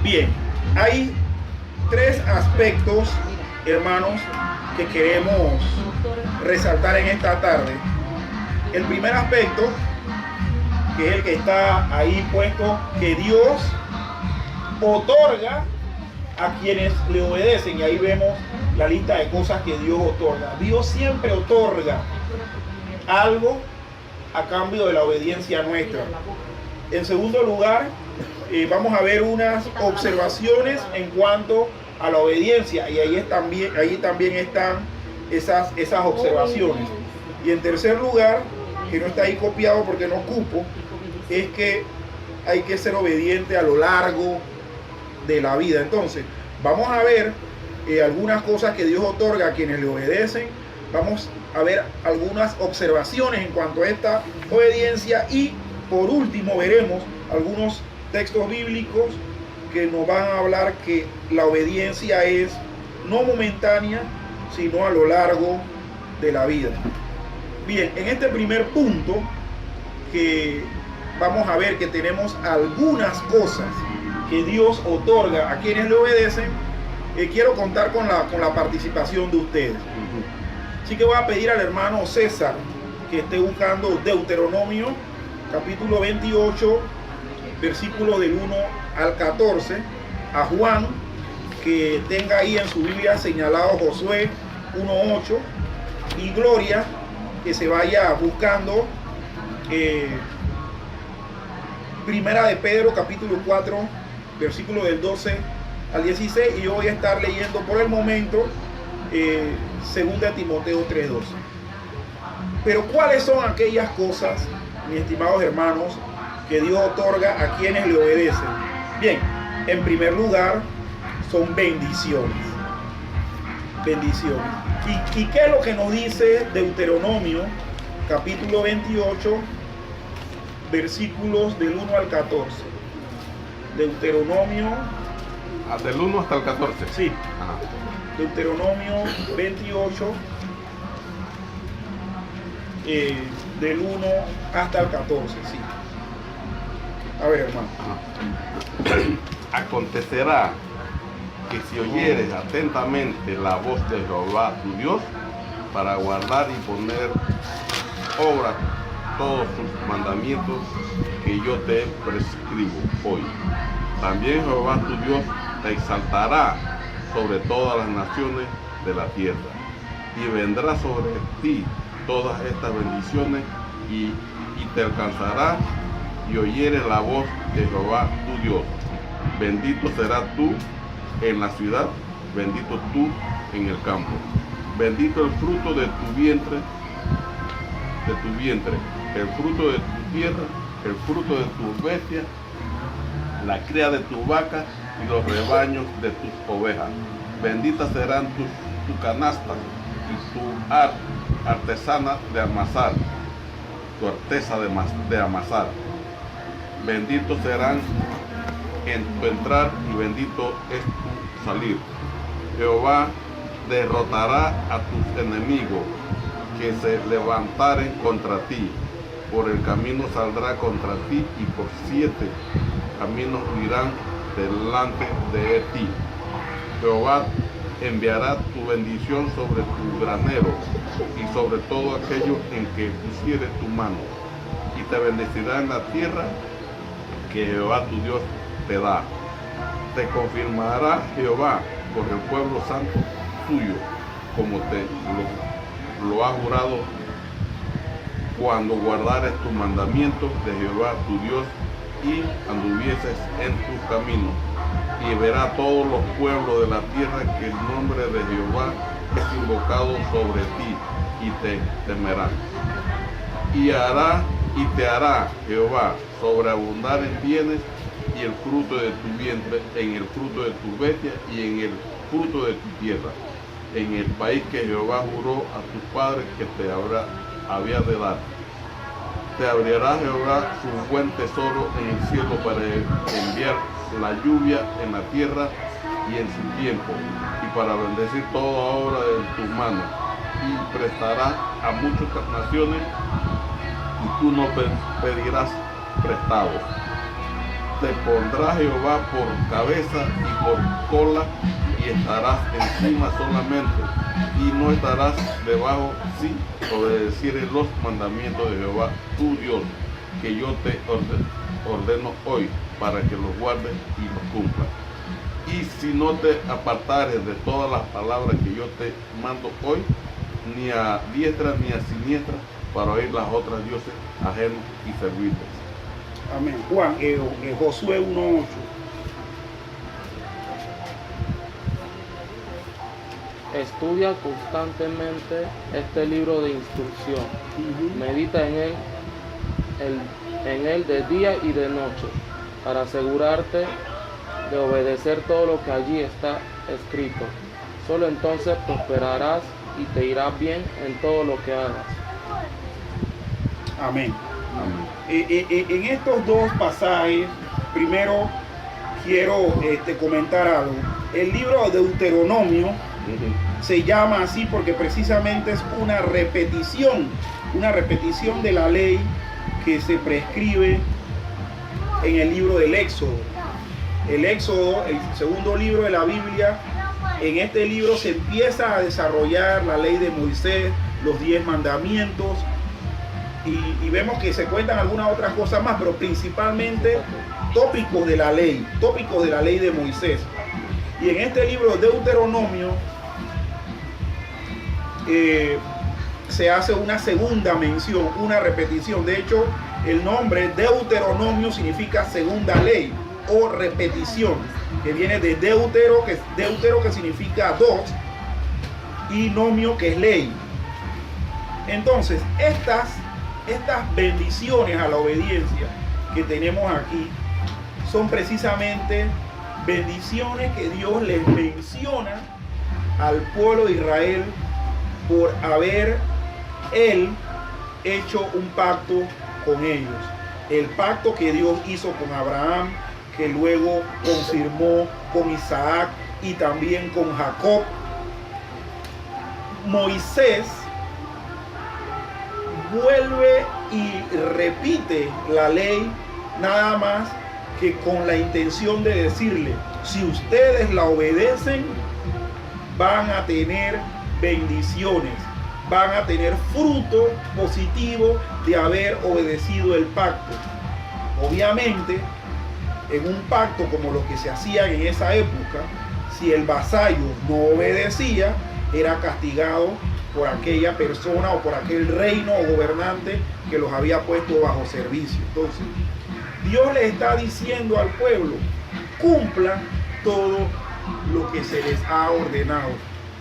Bien, hay tres aspectos, hermanos, que queremos resaltar en esta tarde. El primer aspecto, que es el que está ahí puesto, que Dios otorga a quienes le obedecen, y ahí vemos la lista de cosas que Dios otorga. Dios siempre otorga algo a cambio de la obediencia nuestra. En segundo lugar, vamos a ver unas observaciones en cuanto a la obediencia, y ahí también están esas observaciones. Y en tercer lugar, que no está ahí copiado porque no cupo, es que hay que ser obediente a lo largo de la vida. Entonces, vamos a ver algunas cosas que Dios otorga a quienes le obedecen. Vamos a ver algunas observaciones en cuanto a esta obediencia, y por último veremos algunos textos bíblicos que nos van a hablar que la obediencia es no momentánea, sino a lo largo de la vida. Bien, en este primer punto, que vamos a ver que tenemos algunas cosas que Dios otorga a quienes le obedecen, quiero contar con la participación de ustedes. Así que voy a pedir al hermano César que esté buscando Deuteronomio, capítulo 28, versículos del 1 al 14, a Juan, que tenga ahí en su Biblia señalado Josué 1:8, y Gloria, que se vaya buscando Primera de Pedro, capítulo 4, versículo del 12 al 16, y yo voy a estar leyendo por el momento Segunda Timoteo 3:12. Pero ¿cuáles son aquellas cosas, mis estimados hermanos, que Dios otorga a quienes le obedecen? Bien, en primer lugar, son bendiciones. Bendiciones. ¿Y qué es lo que nos dice Deuteronomio, capítulo 28, versículos del 1 al 14? Deuteronomio... del 1 hasta el 14. Sí. Ajá. Deuteronomio 28, del 1 hasta el 14, sí. A ver, hermano. Acontecerá que si oyeres atentamente la voz de Jehová tu Dios, para guardar y poner obra todos sus mandamientos que yo te prescribo hoy, también Jehová tu Dios te exaltará sobre todas las naciones de la tierra, y vendrá sobre ti todas estas bendiciones, y te alcanzará y oyeres la voz de Jehová tu Dios. Bendito serás tú en la ciudad, bendito tú en el campo. Bendito el fruto de tu vientre, el fruto de tu tierra, el fruto de tus bestias, la cría de tu vaca y los rebaños de tus ovejas. Benditas serán tu canasta y tu artesana de amasar, tu artesa de amasar. Benditos serán en tu entrar y bendito es tu salir. Jehová derrotará a tus enemigos que se levantaren contra ti. Por el camino saldrá contra ti, y por 7 caminos irán delante de ti. Jehová enviará tu bendición sobre tu granero y sobre todo aquello en que pusiere tu mano, y te bendecirá en la tierra que Jehová tu Dios te da. Te confirmará Jehová por el pueblo santo tuyo, como te lo ha jurado, cuando guardares tus mandamientos de Jehová tu Dios y anduvieses en tus caminos. Y verá todos los pueblos de la tierra que el nombre de Jehová es invocado sobre ti, y te temerán. Y te hará Jehová sobreabundar en bienes y el fruto de tu vientre, en el fruto de tu bestia y en el fruto de tu tierra, en el país que Jehová juró a tus padres que te había de dar. Te abrirá Jehová su buen tesoro en el cielo para enviar la lluvia en la tierra y en su tiempo, y para bendecir toda obra de tus manos, y prestará a muchas naciones, y tú no pedirás prestado. te pondrá Jehová por cabeza y por cola, y estarás encima solamente, y no estarás debajo, si obedecieres los mandamientos de Jehová tu Dios, que yo te ordeno hoy, para que los guardes y los cumplas. Y si no te apartares de todas las palabras que yo te mando hoy, ni a diestra ni a siniestra, para oír las otras dioses ajenos y servirles. Amén. Juan, Josué 1:8. Estudia constantemente este libro de instrucción. Medita en él de día y de noche, para asegurarte de obedecer todo lo que allí está escrito. Solo entonces prosperarás y te irá bien en todo lo que hagas. Amén. Amén. En estos dos pasajes, primero quiero comentar algo. El libro de Deuteronomio se llama así porque precisamente es una repetición de la ley que se prescribe en el libro del Éxodo. El Éxodo, el segundo libro de la Biblia, en este libro se empieza a desarrollar la ley de Moisés, los 10 mandamientos, y vemos que se cuentan algunas otras cosas más, pero principalmente tópicos de la ley de Moisés. Y en este libro de Deuteronomio se hace una segunda mención, una repetición. De hecho, el nombre Deuteronomio significa segunda ley o repetición, que viene de deutero que significa dos, y nomio, que es ley. Entonces, estas bendiciones a la obediencia que tenemos aquí son precisamente bendiciones que Dios les menciona al pueblo de Israel por haber Él hecho un pacto con ellos. El pacto que Dios hizo con Abraham, que luego confirmó con Isaac y también con Jacob. Moisés vuelve y repite la ley nada más que con la intención de decirle: si ustedes la obedecen, van a tener bendiciones, van a tener fruto positivo de haber obedecido el pacto. Obviamente, en un pacto como los que se hacían en esa época, si el vasallo no obedecía, era castigado por aquella persona o por aquel reino o gobernante que los había puesto bajo servicio. Entonces, Dios le está diciendo al pueblo: cumplan todo lo que se les ha ordenado,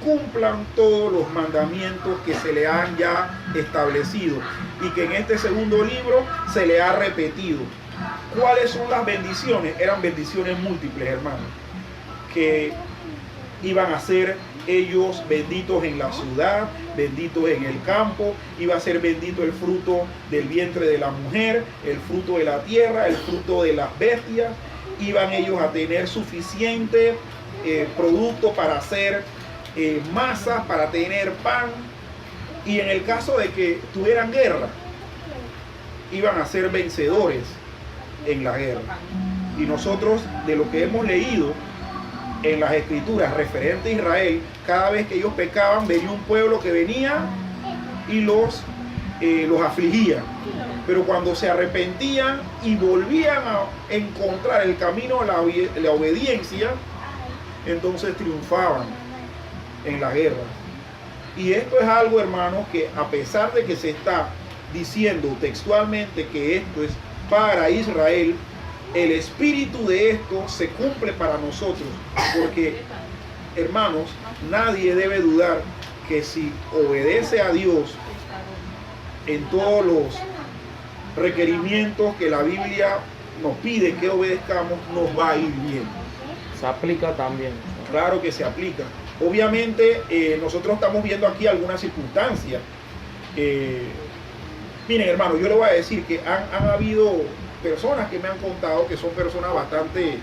cumplan todos los mandamientos que se le han ya establecido y que en este segundo libro se le ha repetido. ¿Cuáles son las bendiciones? Eran bendiciones múltiples, hermanos, que iban a ser ellos benditos en la ciudad, benditos en el campo, iba a ser bendito el fruto del vientre de la mujer, el fruto de la tierra, el fruto de las bestias. Iban ellos a tener suficiente producto para hacer masas, para tener pan, y en el caso de que tuvieran guerra, iban a ser vencedores en la guerra. Y nosotros, de lo que hemos leído en las escrituras referente a Israel, cada vez que ellos pecaban, venía un pueblo que venía y los afligía. Pero cuando se arrepentían y volvían a encontrar el camino a la obediencia, entonces triunfaban en la guerra. Y esto es algo, hermanos, que a pesar de que se está diciendo textualmente que esto es para Israel, el espíritu de esto se cumple para nosotros, porque, hermanos, nadie debe dudar que si obedece a Dios en todos los requerimientos que la Biblia nos pide que obedezcamos, nos va a ir bien. Se aplica también. Claro que se aplica. Obviamente nosotros estamos viendo aquí algunas circunstancias. Miren, hermano, yo le voy a decir que han habido personas que me han contado que son personas bastante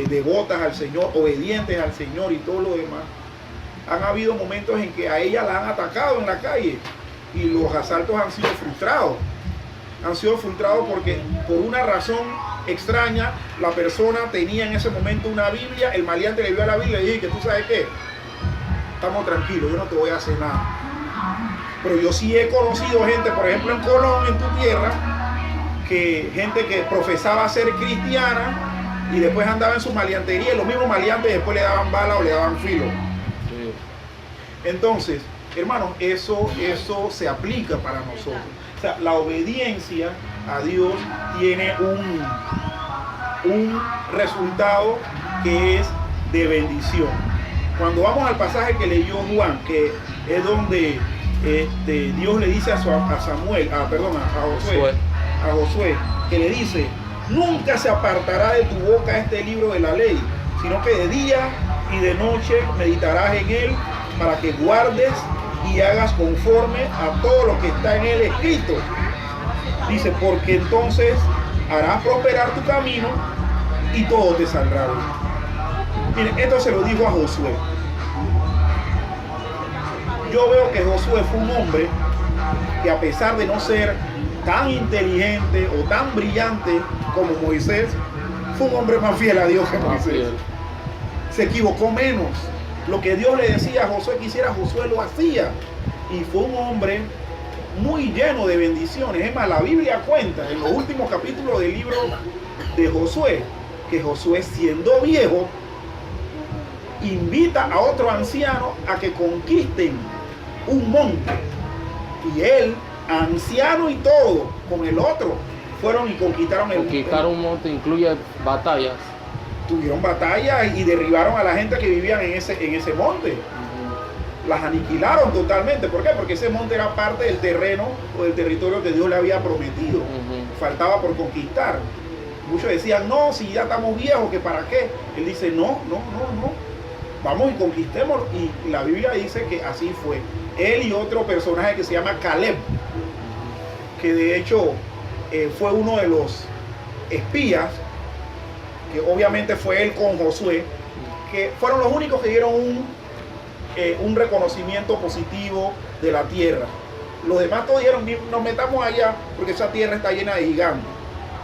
devotas al Señor, obedientes al Señor y todo lo demás. Han habido momentos en que a ella la han atacado en la calle y los asaltos han sido frustrados. Han sido frustrados porque por una razón extraña, la persona tenía en ese momento una Biblia, el maleante le vio a la Biblia y le dije que tú sabes qué, estamos tranquilos, yo no te voy a hacer nada. Pero yo sí he conocido gente, por ejemplo en Colón, en tu tierra, que gente que profesaba ser cristiana y después andaba en su maleantería y los mismos maleantes después le daban bala o le daban filo. Sí. Entonces, hermanos, eso se aplica para nosotros. O sea, la obediencia a Dios tiene un resultado que es de bendición. Cuando vamos al pasaje que leyó Juan, que es donde Dios le dice a Josué, que le dice, nunca se apartará de tu boca este libro de la ley, sino que de día y de noche meditarás en él para que guardes y hagas conforme a todo lo que está en él escrito. Dice, porque entonces harás prosperar tu camino y todo te saldrá bien. Miren, esto se lo dijo a Josué. Yo veo que Josué fue un hombre que, a pesar de no ser tan inteligente o tan brillante como Moisés, fue un hombre más fiel a Dios que Moisés. Se equivocó menos. Lo que Dios le decía a Josué que hiciera, Josué lo hacía. Y fue un hombre muy lleno de bendiciones. Es más, la Biblia cuenta en los últimos capítulos del libro de Josué, que Josué, siendo viejo, invita a otro anciano a que conquisten un monte. Y él, anciano y todo, con el otro, fueron y conquistaron el monte. Conquistar un monte incluye batallas. Tuvieron batallas y derribaron a la gente que vivía en ese monte. Las aniquilaron totalmente. ¿Por qué? Porque ese monte era parte del terreno o del territorio que Dios le había prometido. Faltaba por conquistar. Muchos decían, no, si ya estamos viejos, ¿que para qué? Él dice, no. Vamos y conquistemos. Y la Biblia dice que así fue. Él y otro personaje que se llama Caleb, que de hecho fue uno de los espías, que obviamente fue él con Josué, que fueron los únicos que dieron un reconocimiento positivo de la tierra. Los demás todos dijeron, nos metamos allá porque esa tierra está llena de gigantes.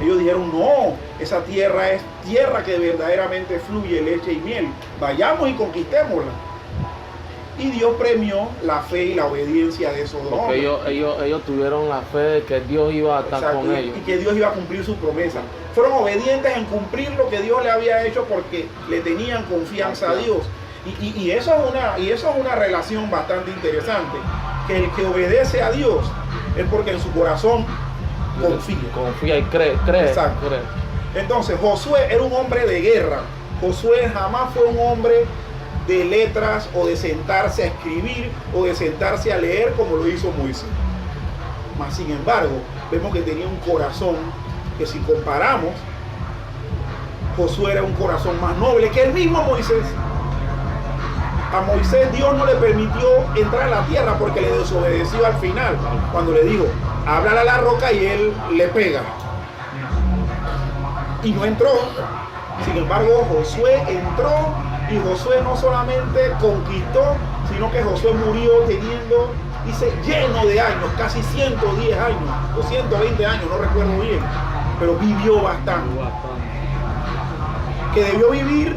Ellos dijeron, no, esa tierra es tierra que verdaderamente fluye leche y miel. Vayamos y conquistémosla. Y Dios premió la fe y la obediencia de esos dos hombres. Ellos tuvieron la fe de que Dios iba a estar con ellos. Y que Dios iba a cumplir su promesa. Fueron obedientes en cumplir lo que Dios le había hecho porque le tenían confianza a Dios. Y eso es una relación bastante interesante. Que el que obedece a Dios es porque en su corazón confía y cree. Exacto. Cree. Entonces Josué era un hombre de guerra. Josué jamás fue un hombre de letras o de sentarse a escribir o de sentarse a leer como lo hizo Moisés. Mas sin embargo, vemos que tenía un corazón que, si comparamos, Josué era un corazón más noble que el mismo Moisés. A Moisés Dios no le permitió entrar a la tierra porque le desobedeció al final, cuando le dijo, háblale a la roca, y él le pega. Y no entró. Sin embargo, Josué entró, y Josué no solamente conquistó, sino que Josué murió teniendo, dice, lleno de años, casi 110 años, o 120 años, no recuerdo bien, pero vivió bastante. Que debió vivir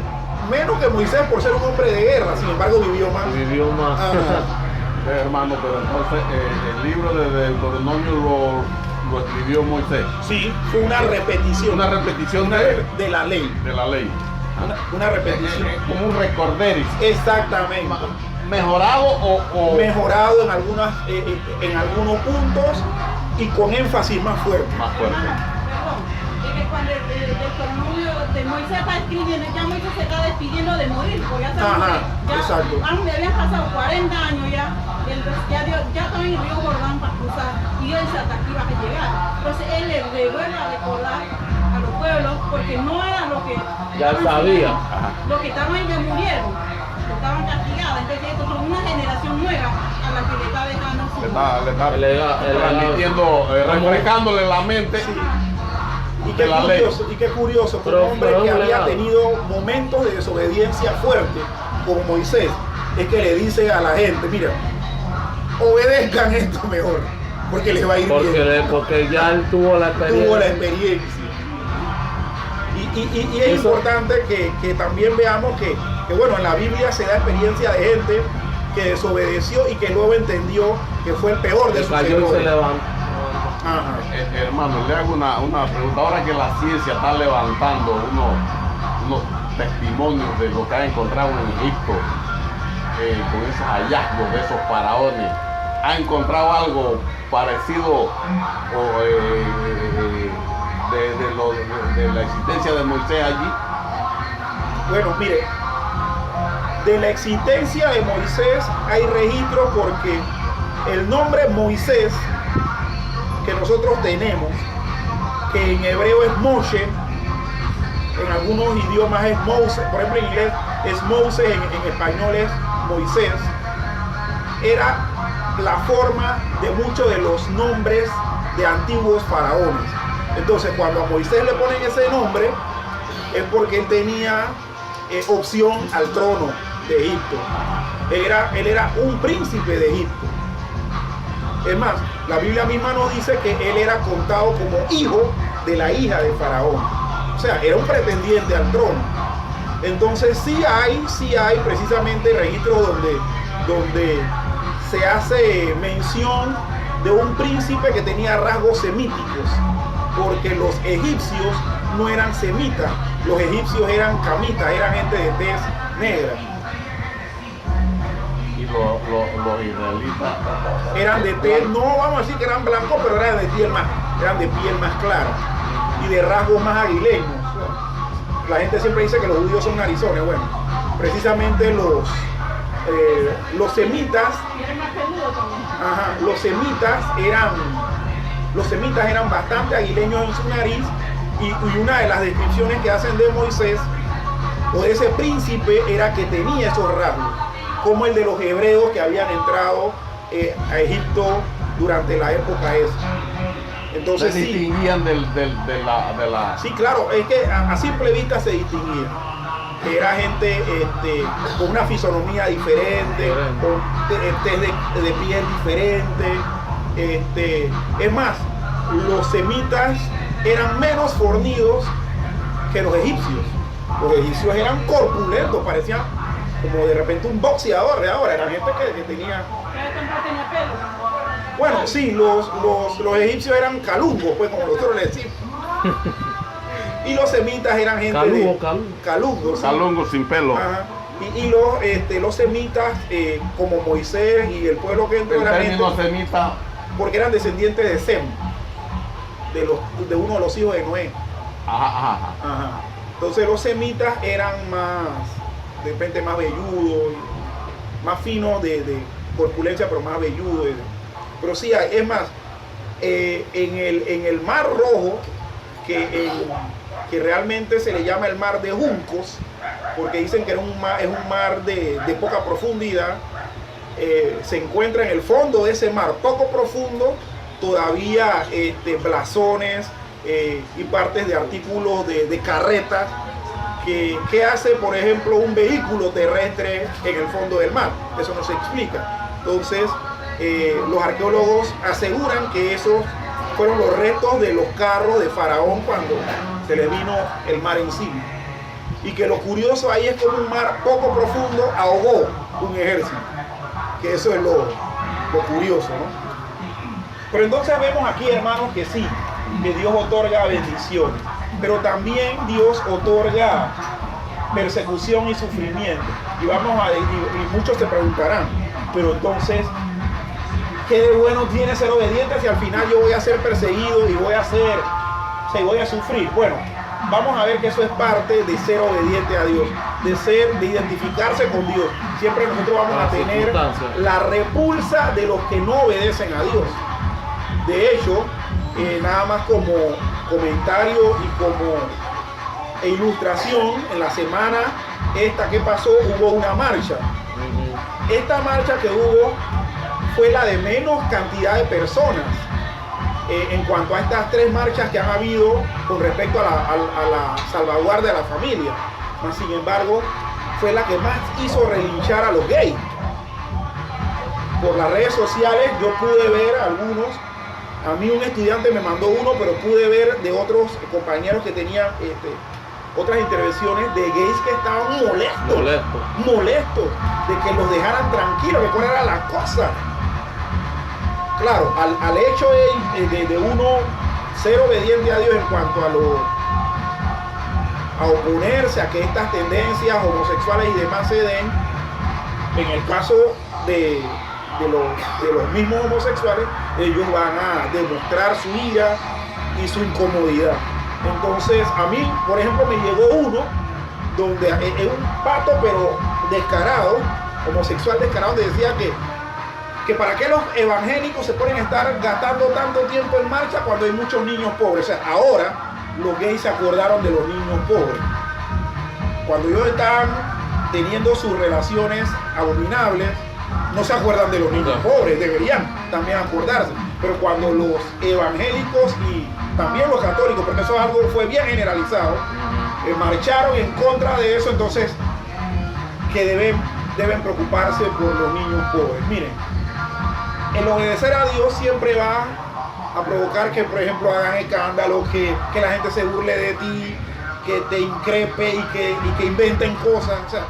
menos que Moisés por ser un hombre de guerra, sin embargo vivió más. Hermano, pero entonces el libro de Deuteronomio lo escribió Moisés. Sí, fue una repetición. Una repetición de la ley. De la ley. Una repetición. Como un recorderis. Exactamente. Mejorado o mejorado en algunos puntos y con énfasis más fuerte. Más fuerte. Es que cuando el Deuteronomio de Moisés está escribiendo, ya Moisés se está despidiendo de morir, porque ya sabemos que exacto. Habían pasado 40 años ya, y ya estaba en el río Jordán para cruzar, y Dios dice hasta aquí vas a llegar. Entonces él le vuelve a recordar a los pueblos, porque no era lo que ya sabía. Los que estaban ya murieron, estaban castigados. Entonces estos son una generación nueva a la que le está dejando su... Le está transmitiendo, refrescándole la mente. Sí. Y qué curioso, que un hombre que había tenido momentos de desobediencia fuerte, como Moisés, es que le dice a la gente, mira, obedezcan esto mejor, porque les va a ir bien. Porque ya él tuvo la experiencia. Y es Eso- importante que también veamos que, bueno, en la Biblia se da experiencia de gente que desobedeció y que luego entendió que fue el peor de Que sus cayó y se errores. levantó. Ajá. Hermano, le hago una pregunta. Ahora que la ciencia está levantando unos testimonios de lo que ha encontrado en Egipto, con esos hallazgos de esos faraones, ¿ha encontrado algo parecido de la existencia de Moisés allí? Bueno, mire, de la existencia de Moisés hay registro porque el nombre Moisés que nosotros tenemos, que en hebreo es Moshe, en algunos idiomas es Moses, por ejemplo en inglés es Moses, en español es Moisés, era la forma de muchos de los nombres de antiguos faraones. Entonces cuando a Moisés le ponen ese nombre es porque él tenía opción al trono de Egipto. Él era un príncipe de Egipto. Es más, la Biblia misma nos dice que él era contado como hijo de la hija de Faraón. O sea, era un pretendiente al trono. Entonces sí hay precisamente registros donde se hace mención de un príncipe que tenía rasgos semíticos, porque los egipcios no eran semitas, los egipcios eran camitas, eran gente de tez negra. Y los israelitas Eran de tez, no vamos a decir que eran blancos, pero eran de piel más clara y de rasgos más aguileños. La gente siempre dice que los judíos son narizones. Bueno, precisamente los semitas, Y era más peludo también. ajá, los semitas eran bastante aguileños en su nariz, y una de las descripciones que hacen de Moisés o de ese príncipe era que tenía esos rasgos, como el de los hebreos que habían entrado a Egipto durante la época esa. Entonces se sí, distinguían de la... sí, claro, es que a simple vista se distinguía. Era gente con una fisonomía diferente, con tez de piel diferente. Es más, los semitas eran menos fornidos que los egipcios. Los egipcios eran corpulentos, parecían como de repente un boxeador de ahora. Eran gente que tenía... Cada temporada tenía pelo. Bueno, sí, los egipcios eran calungos, pues como nosotros le decimos. Y los semitas eran gente Calugo. calungos. ¿sí? Salongos sin pelo. Ajá. Y los semitas, como Moisés y el pueblo que entró, El eran término gente, semita, porque eran descendientes de Sem, de uno de los hijos de Noé. ajá. Ajá. Entonces los semitas eran más, de repente más velludos, más finos de corpulencia, pero más velludos. Pero sí, es más, en el Mar Rojo, que realmente se le llama el Mar de Juncos, porque dicen que es un mar de poca profundidad, se encuentra en el fondo de ese mar poco profundo todavía blasones y partes de artículos de carretas que hace, por ejemplo, un vehículo terrestre en el fondo del mar. Eso no se explica. Entonces, los arqueólogos aseguran que esos fueron los restos de los carros de Faraón cuando se le vino el mar encima. Y que lo curioso ahí es como un mar poco profundo ahogó un ejército. Que eso es lo curioso, ¿no? Pero entonces vemos aquí, hermanos, que sí, que Dios otorga bendiciones, pero también Dios otorga persecución y sufrimiento. Y muchos se preguntarán, pero entonces, ¿qué de bueno tiene ser obediente si al final yo voy a ser perseguido y voy a sufrir? Bueno, vamos a ver que eso es parte de ser obediente a Dios, de identificarse con Dios. Siempre nosotros vamos a tener la repulsa de los que no obedecen a Dios. De hecho, nada más como comentario y como ilustración, en la semana esta que pasó hubo una marcha. Esta marcha que hubo fue la de menos cantidad de personas en cuanto a estas tres marchas que han habido con respecto a la salvaguarda de la familia. Mas, sin embargo, fue la que más hizo relinchar a los gays. Por las redes sociales yo pude ver algunos. A mí un estudiante me mandó uno, pero pude ver de otros compañeros que tenían otras intervenciones de gays que estaban molestos de que los dejaran tranquilos, que cuál era la cosa. Claro, al hecho de uno ser obediente a Dios en cuanto a oponerse a que estas tendencias homosexuales y demás se den, en el caso de los mismos homosexuales, ellos van a demostrar su ira y su incomodidad. Entonces a mí, por ejemplo, me llegó uno donde es un pato pero descarado, homosexual descarado, donde decía que para qué los evangélicos se pueden estar gastando tanto tiempo en marcha cuando hay muchos niños pobres. O sea, ahora los gays se acordaron de los niños pobres. Cuando ellos están teniendo sus relaciones abominables, no se acuerdan de los niños pobres, deberían también acordarse. Pero cuando los evangélicos y también los católicos, porque eso es algo fue bien generalizado, marcharon en contra de eso, entonces que deben preocuparse por los niños pobres. Miren, el obedecer a Dios siempre va a provocar que, por ejemplo, hagan escándalo, que la gente se burle de ti, que te increpe y que inventen cosas. O sea,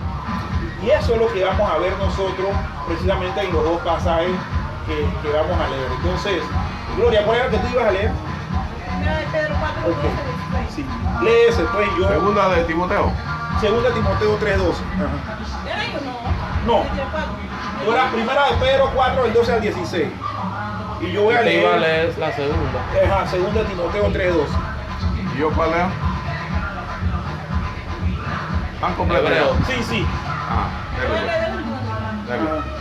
y eso es lo que vamos a ver nosotros precisamente en los dos pasajes que vamos a leer. Entonces, Gloria, ¿cuál era el que tú ibas a leer? Primera de Pedro 4, Okay. Sí. Lee ese, pues yo. Segunda de Timoteo. Segunda Timoteo 3:12. ¿Era yo No. no? Yo era primera de Pedro 4, del 12 al 16. Y yo voy a Te iba a leer. leer la segunda. Segunda Timoteo 3:12. ¿Y yo cuál leo? ¿Tan completo? Hebreo. Sí. Debe.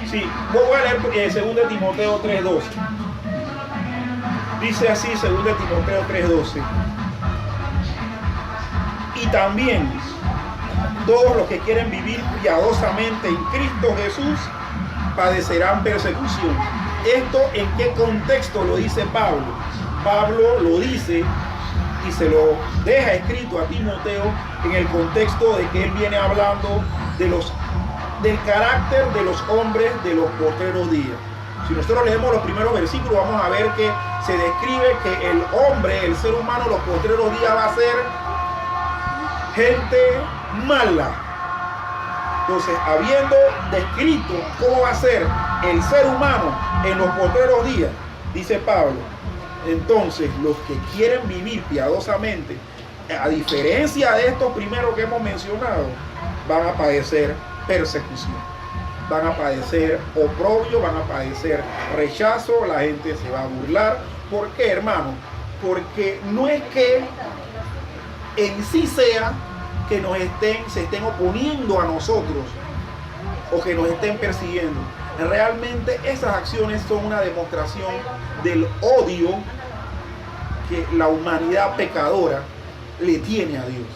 Sí, voy a leer segunda Timoteo 3:12. Dice así, segunda Timoteo 3:12. Y también todos los que quieren vivir piadosamente en Cristo Jesús padecerán persecución. ¿Esto en qué contexto lo dice Pablo? Pablo lo dice y se lo deja escrito a Timoteo en el contexto de que él viene hablando del carácter de los hombres de los postreros días. Si nosotros leemos los primeros versículos, vamos a ver que se describe que el hombre, el ser humano, los postreros días va a ser gente mala. Entonces, habiendo descrito cómo va a ser el ser humano en los postreros días, dice Pablo, entonces los que quieren vivir piadosamente, a diferencia de estos primeros que hemos mencionado, van a padecer persecución, van a padecer oprobio, van a padecer rechazo, la gente se va a burlar. ¿Por qué, hermano? Porque no es que en sí sea que se estén oponiendo a nosotros o que nos estén persiguiendo. Realmente esas acciones son una demostración del odio que la humanidad pecadora le tiene a Dios.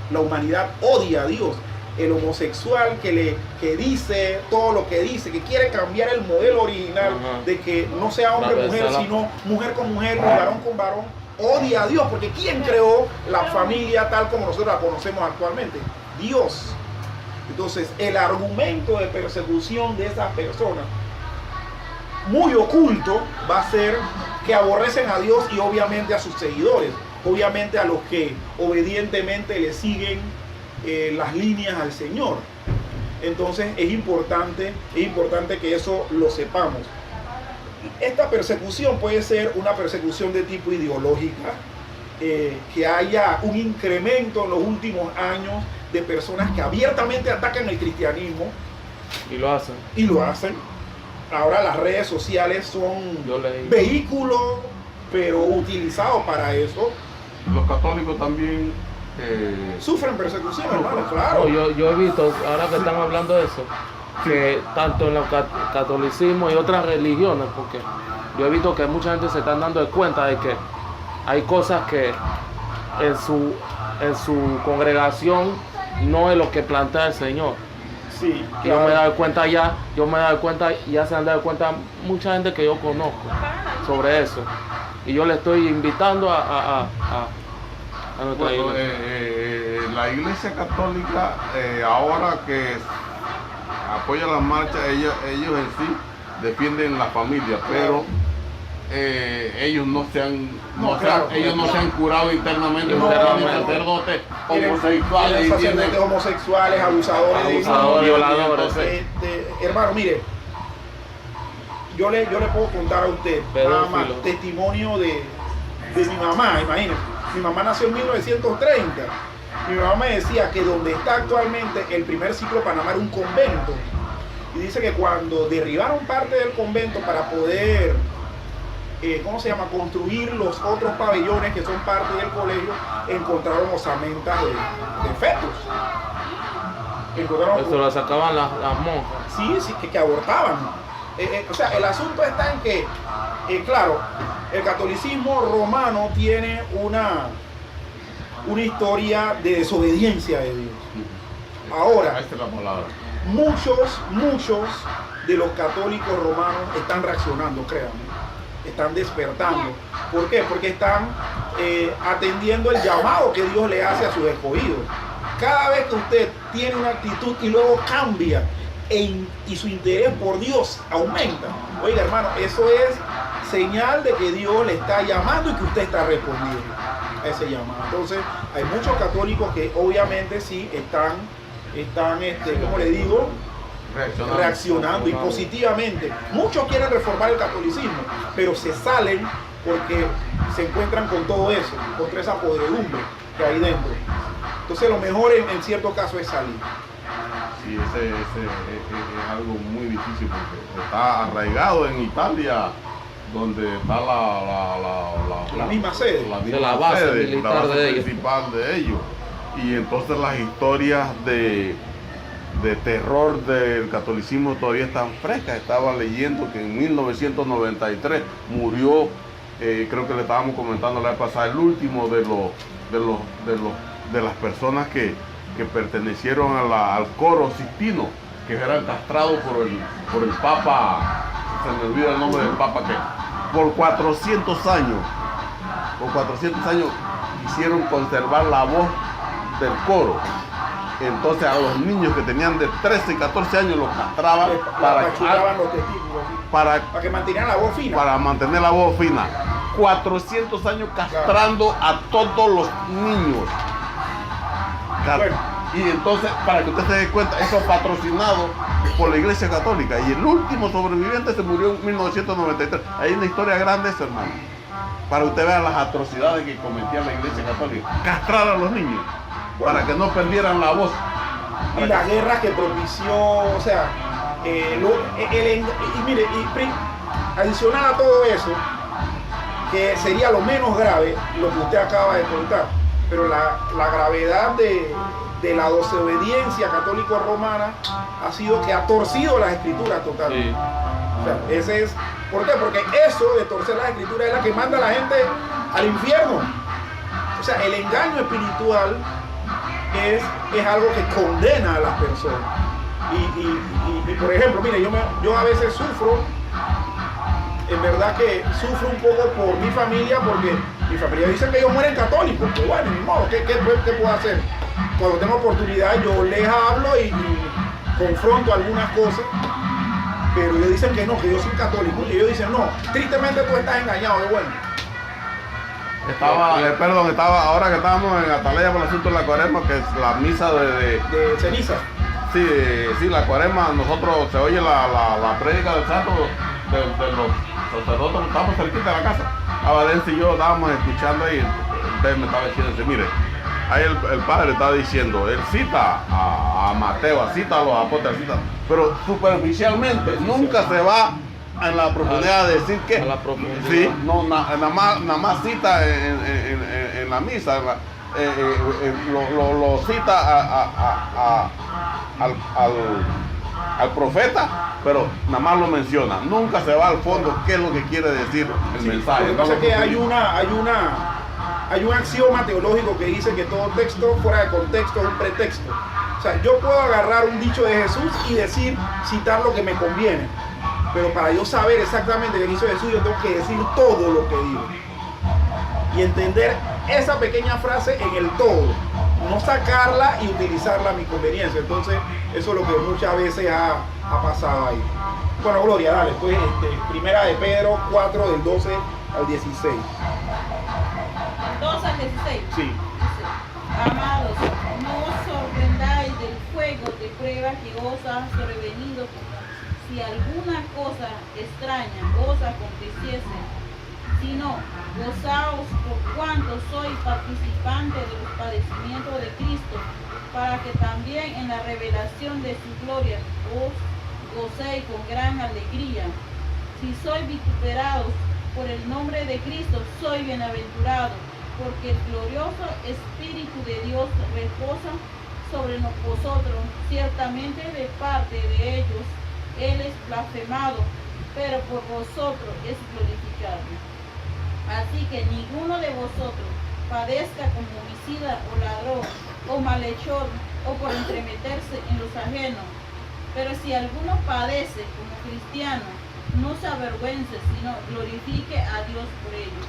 La humanidad odia a Dios. El homosexual que dice todo lo que dice, que quiere cambiar el modelo original de que no sea hombre-mujer, sino mujer con mujer, varón con varón, odia a Dios, porque ¿quién creó la familia tal como nosotros la conocemos actualmente? Dios. Entonces, el argumento de persecución de esas personas, muy oculto, va a ser que aborrecen a Dios y obviamente a sus seguidores, obviamente a los que obedientemente le siguen las líneas al Señor. Entonces, es importante que eso lo sepamos. Esta persecución puede ser una persecución de tipo ideológica, que haya un incremento en los últimos años de personas que abiertamente atacan el cristianismo. Y lo hacen. Y lo hacen. Ahora las redes sociales son vehículos, pero utilizados para eso. Los católicos también sufren persecución, hermano, claro. No, yo he visto, ahora que están hablando de eso, que tanto en el catolicismo y otras religiones, porque yo he visto que mucha gente se está dando cuenta de que hay cosas que en su congregación no es lo que plantea el Señor. Sí, claro. Yo me he dado cuenta, ya se han dado cuenta mucha gente que yo conozco sobre eso. Y yo le estoy invitando a nuestra iglesia. La iglesia católica, ahora que apoya la marcha, ellos en sí defienden la familia, pero ellos no se han, ellos no se han curado internamente, No, tienen no, no. sacerdotes Tienen homosexuales, sacerdotes homosexuales, abusadores, Abusadores, violadores. hermano, mire, yo le puedo contar a usted nada más Pedófilo. testimonio de mi mamá. Imagínense, mi mamá nació en 1930. Mi mamá me decía que donde está actualmente el primer ciclo de Panamá era un convento, y dice que cuando derribaron parte del convento para poder construir los otros pabellones que son parte del colegio, encontraron osamentas de fetos. Encontraron, Eso lo sacaban las monjas. sí, que abortaban. O sea, el asunto está en que, claro, el catolicismo romano tiene una historia de desobediencia de Dios. Ahora, Esta es la palabra. muchos de los católicos romanos están reaccionando, créanme, están despertando. ¿Por qué? Porque están atendiendo el llamado que Dios le hace a sus escogidos. Cada vez que usted tiene una actitud y luego cambia y su interés por Dios aumenta, oiga hermano, eso es señal de que Dios le está llamando y que usted está respondiendo a ese llamado. Entonces hay muchos católicos que obviamente sí están ¿cómo le digo? Reaccionando y positivamente. Muchos quieren reformar el catolicismo, pero se salen porque se encuentran con todo eso, contra esa podredumbre que hay dentro. Entonces lo mejor en cierto caso es salir. Sí, ese es algo muy difícil porque está arraigado en Italia, donde está La misma sede. De la base militar de ellos. principal de ellos. Y entonces las historias de terror del catolicismo todavía están frescas. Estaba leyendo que en 1993 murió, creo que le estábamos comentando la vez pasada, el último de las personas que pertenecieron al coro Sistino, que eran castrados por el Papa, se me olvida el nombre del Papa, que por 400 años quisieron conservar la voz del coro. Entonces a los niños que tenían de 13 y 14 años los castraban Apachurraban los testículos, ¿sí? para Para que mantuvieran la voz fina. para mantener la voz fina. 400 años castrando a todos los niños. Bueno. Y entonces, para que usted se dé cuenta, eso patrocinado por la Iglesia Católica. Y el último sobreviviente se murió en 1993. Hay una historia grande eso, hermano. Para que usted vea las atrocidades que cometía la Iglesia Católica. Castrar a los niños, para que no perdieran la voz. Y la guerra que propició, o sea, mire, adicional a todo eso, que sería lo menos grave, lo que usted acaba de contar, pero la gravedad de la desobediencia católico-romana ha sido que ha torcido las escrituras totalmente. Sí. O sea, ese es, ¿por qué? Porque eso de torcer las escrituras es la que manda a la gente al infierno. O sea, el engaño espiritual es algo que condena a las personas. Y por ejemplo, mire, yo a veces sufro, en verdad que sufro un poco por mi familia, porque mi familia dice que ellos mueren católicos. Pues bueno, ni modo, ¿qué puedo hacer? Cuando tengo oportunidad yo les hablo y confronto algunas cosas, pero ellos dicen que no, que yo soy católico, y ellos dicen no, tristemente tú estás engañado, de bueno. Estaba, ahora que estábamos en Atalaya por el asunto de la Cuaresma, que es la misa De ceniza. sí, la Cuaresma, nosotros se oye la prédica del santo de los sacerdotes, estamos cerquita de la casa. Abadense y yo estábamos escuchando ahí, entonces me estaba diciendo, mire, ahí el padre está diciendo, él cita a Mateo, cita a los apóstoles, pero superficialmente, nunca se va en la profundidad de decir que, A la profundidad. sí, no, nada más cita en la misa, lo cita al profeta, pero nada más lo menciona, nunca se va al fondo qué es lo que quiere decir el mensaje. Lo que pasa es que hay un axioma teológico que dice que todo texto fuera de contexto es un pretexto. O sea, yo puedo agarrar un dicho de Jesús y citar lo que me conviene, pero para yo saber exactamente qué hizo Jesús, yo tengo que decir todo lo que digo y entender esa pequeña frase en el todo, no sacarla y utilizarla a mi conveniencia. Entonces, eso es lo que muchas veces ha pasado ahí. Bueno, Gloria, dale, pues, primera de Pedro 4, del 12 al 16. 12 al 16. Sí. Dice, amados, no os sorprendáis del fuego de prueba que os ha sobrevenido como si alguna cosa extraña os aconteciese, sino gozaos por cuanto sois participantes de los padecimientos de Cristo, para que también en la revelación de su gloria os gocéis con gran alegría. Si sois vituperados por el nombre de Cristo, sois bienaventurados, porque el glorioso Espíritu de Dios reposa sobre vosotros. Ciertamente de parte de ellos Él es blasfemado, pero por vosotros es glorificado. Así que ninguno de vosotros padezca como homicida o ladrón o malhechor o por entremeterse en los ajenos. Pero si alguno padece como cristiano, no se avergüence, sino glorifique a Dios por ello.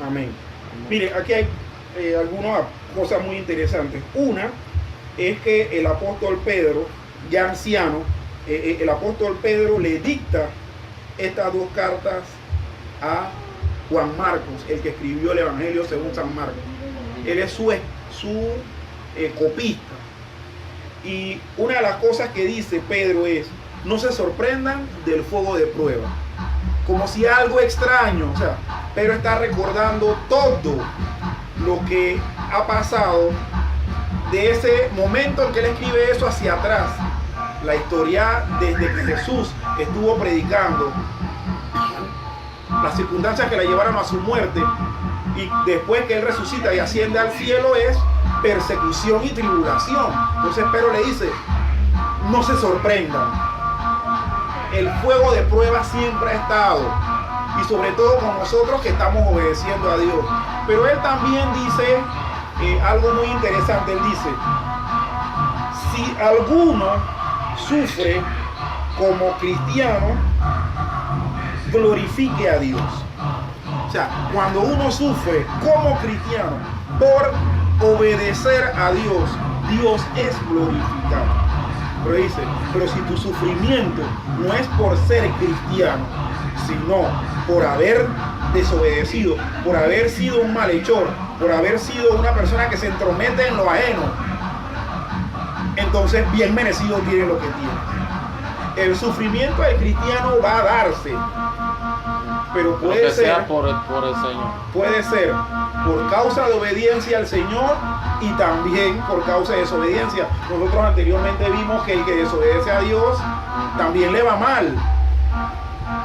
Amén. Mire, aquí hay algunas cosas muy interesantes. Una es que el apóstol Pedro, ya anciano, el apóstol Pedro le dicta estas dos cartas a Juan Marcos, el que escribió el Evangelio según San Marcos. Él es su copista. Y una de las cosas que dice Pedro es: no se sorprendan del fuego de prueba. Como si algo extraño, o sea, Pedro está recordando todo lo que ha pasado de ese momento en que él escribe eso hacia atrás. La historia desde que Jesús estuvo predicando, las circunstancias que la llevaron a su muerte, y después que él resucita y asciende al cielo es persecución y tribulación. Entonces Pedro le dice: no se sorprendan. El fuego de prueba siempre ha estado, y sobre todo con nosotros que estamos obedeciendo a Dios. Pero él también dice algo muy interesante. Él dice: si alguno sufre como cristiano, glorifique a Dios. O sea, cuando uno sufre como cristiano por obedecer a Dios, Dios es glorificado. Pero dice: pero si tu sufrimiento no es por ser cristiano, sino por haber desobedecido, por haber sido un malhechor, por haber sido una persona que se entromete en lo ajeno, entonces bien merecido tiene lo que tiene. El sufrimiento del cristiano va a darse, pero puede ser por el Señor. Puede ser por causa de obediencia al Señor y también por causa de desobediencia. Nosotros anteriormente vimos que el que desobedece a Dios también le va mal.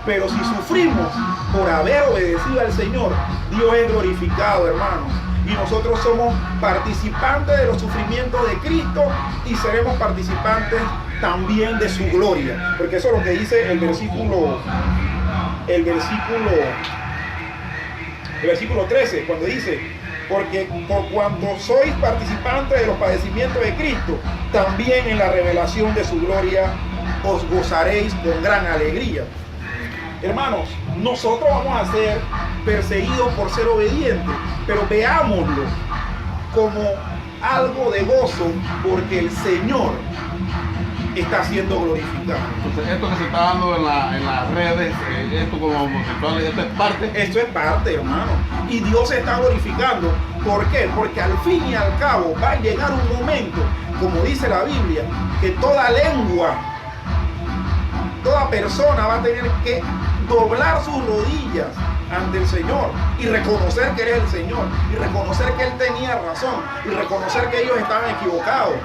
Pero si sufrimos por haber obedecido al Señor, Dios es glorificado, hermanos. Y nosotros somos participantes de los sufrimientos de Cristo y seremos participantes también de su gloria. Porque eso es lo que dice el versículo 13, cuando dice: porque por cuanto sois participantes de los padecimientos de Cristo, también en la revelación de su gloria os gozaréis con gran alegría. Hermanos, nosotros vamos a ser perseguidos por ser obedientes, pero veámoslo como algo de gozo, porque el Señor está siendo glorificado. Entonces, esto que se está dando en las redes, esto como homosexuales, esto es parte. Esto es parte, hermano. Y Dios se está glorificando. ¿Por qué? Porque al fin y al cabo va a llegar un momento, como dice la Biblia, que toda lengua, toda persona va a tener que doblar sus rodillas ante el Señor y reconocer que Él es el Señor, y reconocer que Él tenía razón, y reconocer que ellos estaban equivocados.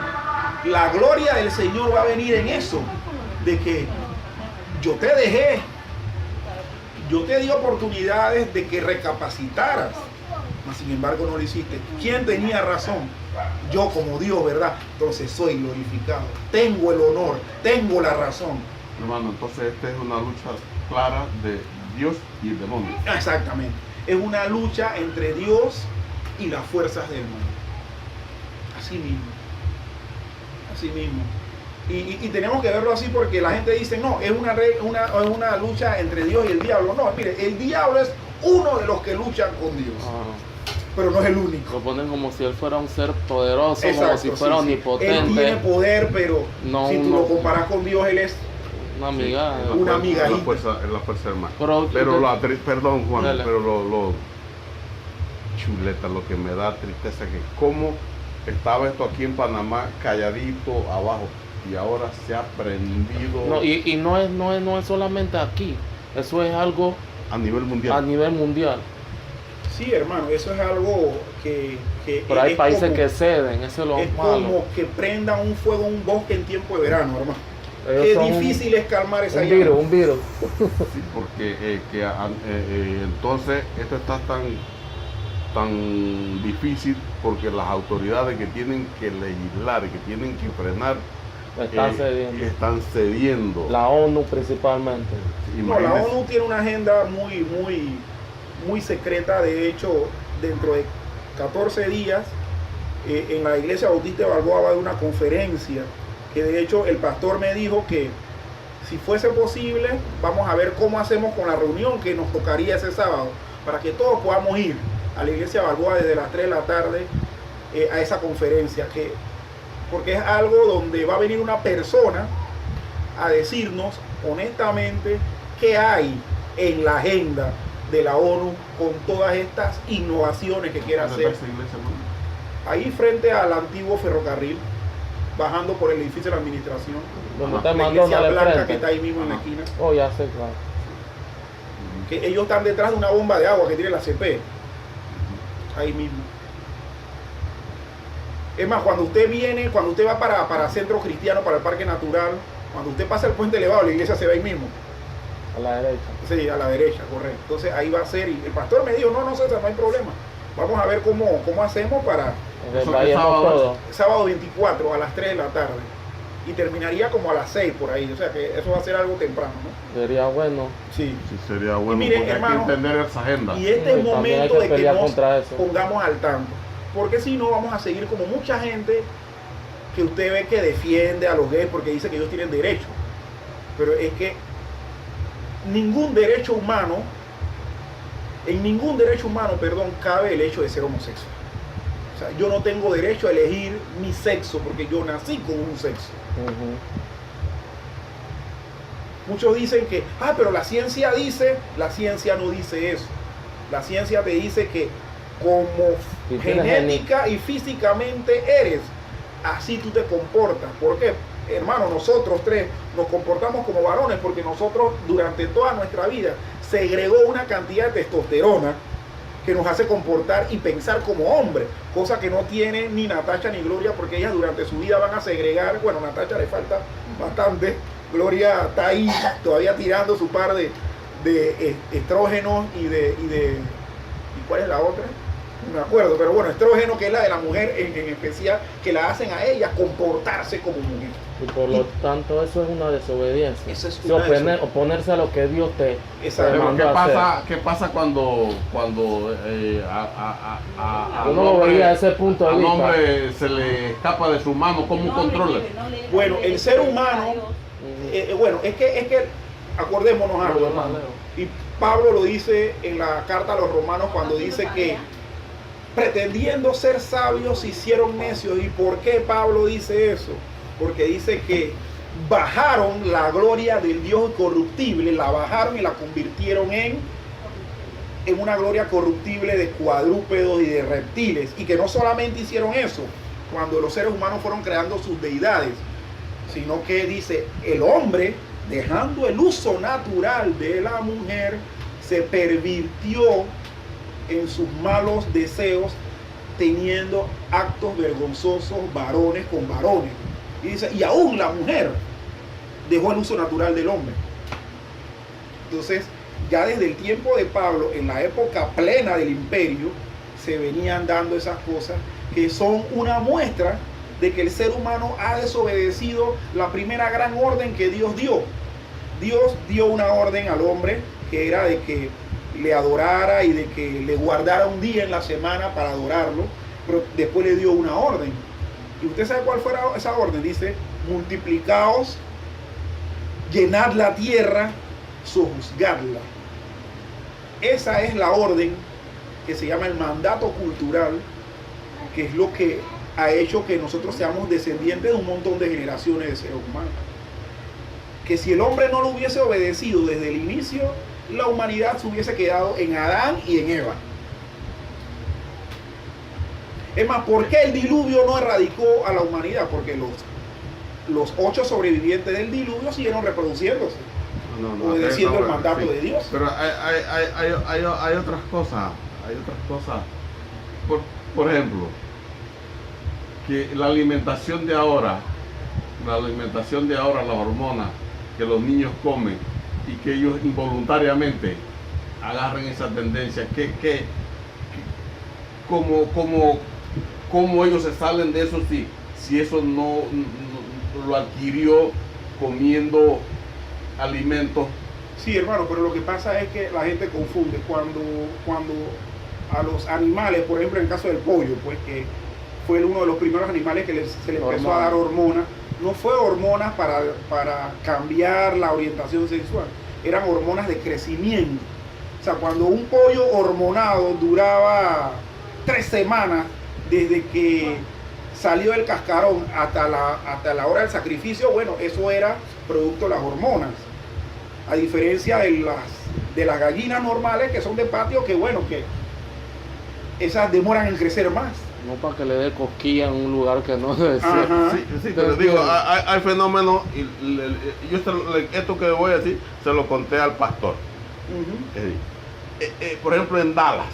La gloria del Señor va a venir en eso, de que yo te dejé, yo te di oportunidades de que recapacitaras, mas sin embargo no lo hiciste. ¿Quién tenía razón? Yo como Dios, ¿verdad? Entonces soy glorificado, tengo el honor, tengo la razón. Hermano, entonces esta es una lucha clara de Dios y el demonio. Exactamente, es una lucha entre Dios y las fuerzas del mundo. Así mismo. Así mismo. Y tenemos que verlo así, porque la gente dice: no, es una lucha entre Dios y el diablo. No, mire, el diablo es uno de los que luchan con Dios. pero no es el único. Lo ponen como si él fuera un ser poderoso, como Exacto, si fuera sí, sí. omnipotente. Él tiene poder, pero No, si tú no. lo comparas con Dios, él es Una amiga. Una amiga. Es la fuerza del mal. Pero Perdón, Juan, Dale. pero lo chuleta, lo que me da tristeza es que cómo estaba esto aquí en Panamá calladito abajo y ahora se ha prendido no, y no es solamente aquí, eso es algo a nivel a mundial. nivel mundial. Sí, hermano, eso es algo que Pero hay es países como- que ceden, eso es lo es malo. como que prendan un fuego en un bosque en tiempo de verano, hermano. Ellos Qué son difícil es calmar esa un llama. virus, un virus. Sí, porque entonces esto está tan difícil porque las autoridades que tienen que legislar y que tienen que frenar Están cediendo. están cediendo. La ONU principalmente. No, la Imagínense. ONU tiene una agenda muy secreta. De hecho, dentro de 14 días, en la iglesia Bautista de Balboa va a haber una conferencia, que de hecho el pastor me dijo que si fuese posible, vamos a ver cómo hacemos con la reunión que nos tocaría ese sábado, para que todos podamos ir a la iglesia Balboa desde las 3 de la tarde a esa conferencia, porque es algo donde va a venir una persona a decirnos honestamente qué hay en la agenda de la ONU con todas estas innovaciones que quiere ¿Dónde está hacer. esa iglesia, hermano? Ahí frente al antiguo ferrocarril, bajando por el edificio de la administración, Donde Ajá. está la iglesia McDonald's al blanca que está frente. ahí mismo en la Ajá. esquina, Oh, ya sé, claro. que ellos están detrás de una bomba de agua que tiene la CP, ahí mismo. Es más, cuando usted va para Centro Cristiano, para el Parque Natural, cuando usted pasa el puente elevado, la iglesia se ve ahí mismo. A la derecha. Sí, a la derecha, correcto. Entonces ahí va a ser, y el pastor me dijo, no, César, no hay problema. Vamos a ver cómo hacemos para Donde Eso vayamos sábado es. todos. sábado 24 a las 3 de la tarde. Y terminaría como a las 6 por ahí. O sea que eso va a ser algo temprano, ¿no? Sería bueno. Sí. Sí, sería bueno miren, porque hermano, hay que entender esa agenda. Y este es Y también hay momento que de que pelear nos contra eso. pongamos al tanto. Porque si no, vamos a seguir como mucha gente que usted ve que defiende a los gays porque dice que ellos tienen derecho. Pero es que en ningún derecho humano, cabe el hecho de ser homosexual. O sea, yo no tengo derecho a elegir mi sexo porque yo nací con un sexo. Ujú. Muchos dicen que, pero la ciencia no dice eso. La ciencia te dice que como Si tienes genética y físicamente eres, así tú te comportas. ¿Por qué? Hermano, nosotros tres nos comportamos como varones porque nosotros durante toda nuestra vida segregó una cantidad de testosterona que nos hace comportar y pensar como hombre, cosa que no tiene ni Natacha ni Gloria porque ellas durante su vida van a segregar. Bueno, a Natacha le falta bastante, Gloria está ahí todavía tirando su par de estrógenos y ¿cuál es la otra? No me acuerdo, pero bueno, estrógeno, que es la de la mujer en especial, que la hacen a ella comportarse como mujer. Y por lo tanto eso es una desobediencia. Eso es Sí, una oponerse a lo que Dios te Exacto. Pero mandó a hacer. ¿qué pasa cuando al Uno lo veía desde ese punto de al vista. hombre se le escapa de su mano? ¿Cómo No controla? Bueno, el ser humano, Ujú. bueno, es que acordémonos algo, Lo hermano. demás, Y Pablo lo dice en la carta a los romanos cuando dice que pretendiendo ser sabios se hicieron necios. ¿Y por qué Pablo dice eso? Porque dice que bajaron la gloria del Dios incorruptible, la bajaron y la convirtieron en una gloria corruptible de cuadrúpedos y de reptiles. Y que no solamente hicieron eso cuando los seres humanos fueron creando sus deidades, sino que dice el hombre, dejando el uso natural de la mujer, se pervirtió en sus malos deseos, teniendo actos vergonzosos varones con varones. Y dice, y aún la mujer dejó el uso natural del hombre. Entonces, ya desde el tiempo de Pablo, en la época plena del imperio, se venían dando esas cosas que son una muestra de que el ser humano ha desobedecido la primera gran orden que Dios dio. Dios dio una orden al hombre que era de que le adorara y de que le guardara un día en la semana para adorarlo, pero después le dio una orden. ¿Y usted sabe cuál fue esa orden? Dice, multiplicaos, llenad la tierra, sojuzgadla. Esa es la orden que se llama el mandato cultural, que es lo que ha hecho que nosotros seamos descendientes de un montón de generaciones de seres humanos. Que si el hombre no lo hubiese obedecido desde el inicio, la humanidad se hubiese quedado en Adán y en Eva. Es más, ¿por qué el diluvio no erradicó a la humanidad? Porque los 8 sobrevivientes del diluvio siguieron reproduciéndose, obedeciendo el mandato de Dios. Pero hay otras cosas, por ejemplo, que la alimentación de ahora, las hormonas que los niños comen y que ellos involuntariamente agarren esa tendencia, cómo ellos se salen de eso si eso no lo adquirió comiendo alimentos. Sí, hermano, pero lo que pasa es que la gente confunde cuando a los animales, por ejemplo en el caso del pollo, pues que fue uno de los primeros animales que se le empezó a dar hormonas. No fue hormonas para cambiar la orientación sexual, eran hormonas de crecimiento. O sea, cuando un pollo hormonado duraba 3 semanas desde que salió del cascarón hasta la hora del sacrificio, bueno, eso era producto de las hormonas. A diferencia de las gallinas normales que son de patio, que bueno, que esas demoran en crecer más. No para que le dé cosquilla en un lugar que no debe ser. Sí, pero digo, hay fenómenos, y yo esto que voy a decir, se lo conté al pastor. Por ejemplo, en Dallas,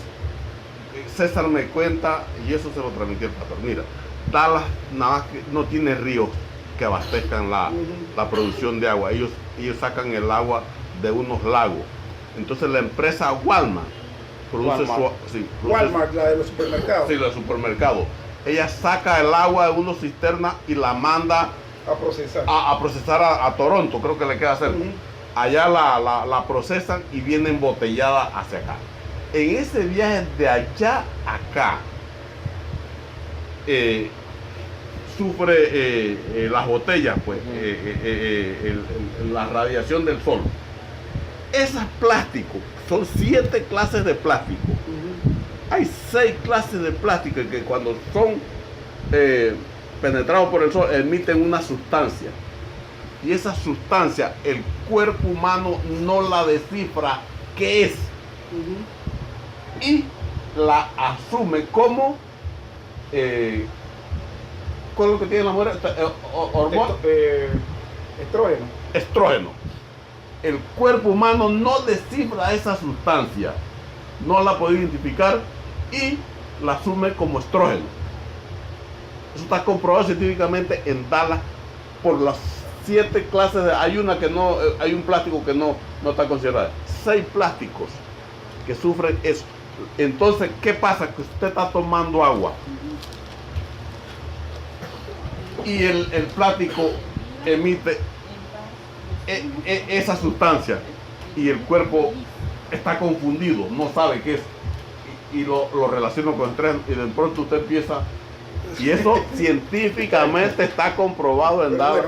César me cuenta, y eso se lo transmití al pastor. Mira, Dallas nada más que no tiene ríos que abastezcan la producción de agua. Ellos sacan el agua de unos lagos. Entonces la empresa Walmart produce Walmart, la de los supermercados. Sí, la de supermercados. Ella saca el agua de unas cisternas y la manda a procesar a Toronto, creo que le queda cerca. Allá la procesan y viene embotellada hacia acá. En ese viaje de allá a acá, sufre las botellas, pues, la radiación del sol. Esos plásticos, son 7 clases de plástico. Hay 6 clases de plástico que cuando son penetrados por el sol emiten una sustancia. Y esa sustancia el cuerpo humano no la descifra qué es. Y la asume como ¿cuál es lo que tiene la mujer? Estrógeno. El cuerpo humano no descifra esa sustancia, no la puede identificar y la asume como estrógeno. Eso está comprobado científicamente en Dallas por las 7 clases hay un plástico que no está considerado. 6 plásticos que sufren eso. Entonces, ¿qué pasa? Que usted está tomando agua y el plástico emite esa sustancia y el cuerpo está confundido, no sabe qué es y lo relaciona con estrés y de pronto usted empieza, y eso científicamente está comprobado en Dallas.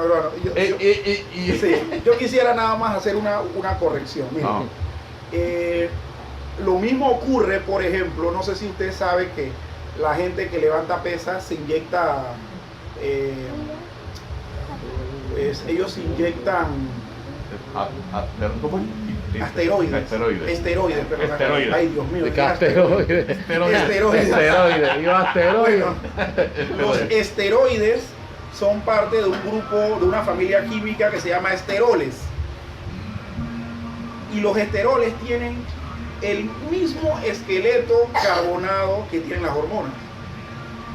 Yo quisiera nada más hacer una corrección. Mira, lo mismo ocurre, por ejemplo, no sé si usted sabe que la gente que levanta pesas se inyecta, ellos se inyectan esteroides. Ay, Dios mío. Esteroides. Bueno, los esteroides son parte de un grupo, de una familia química que se llama esteroles. Y los esteroles tienen el mismo esqueleto carbonado que tienen las hormonas.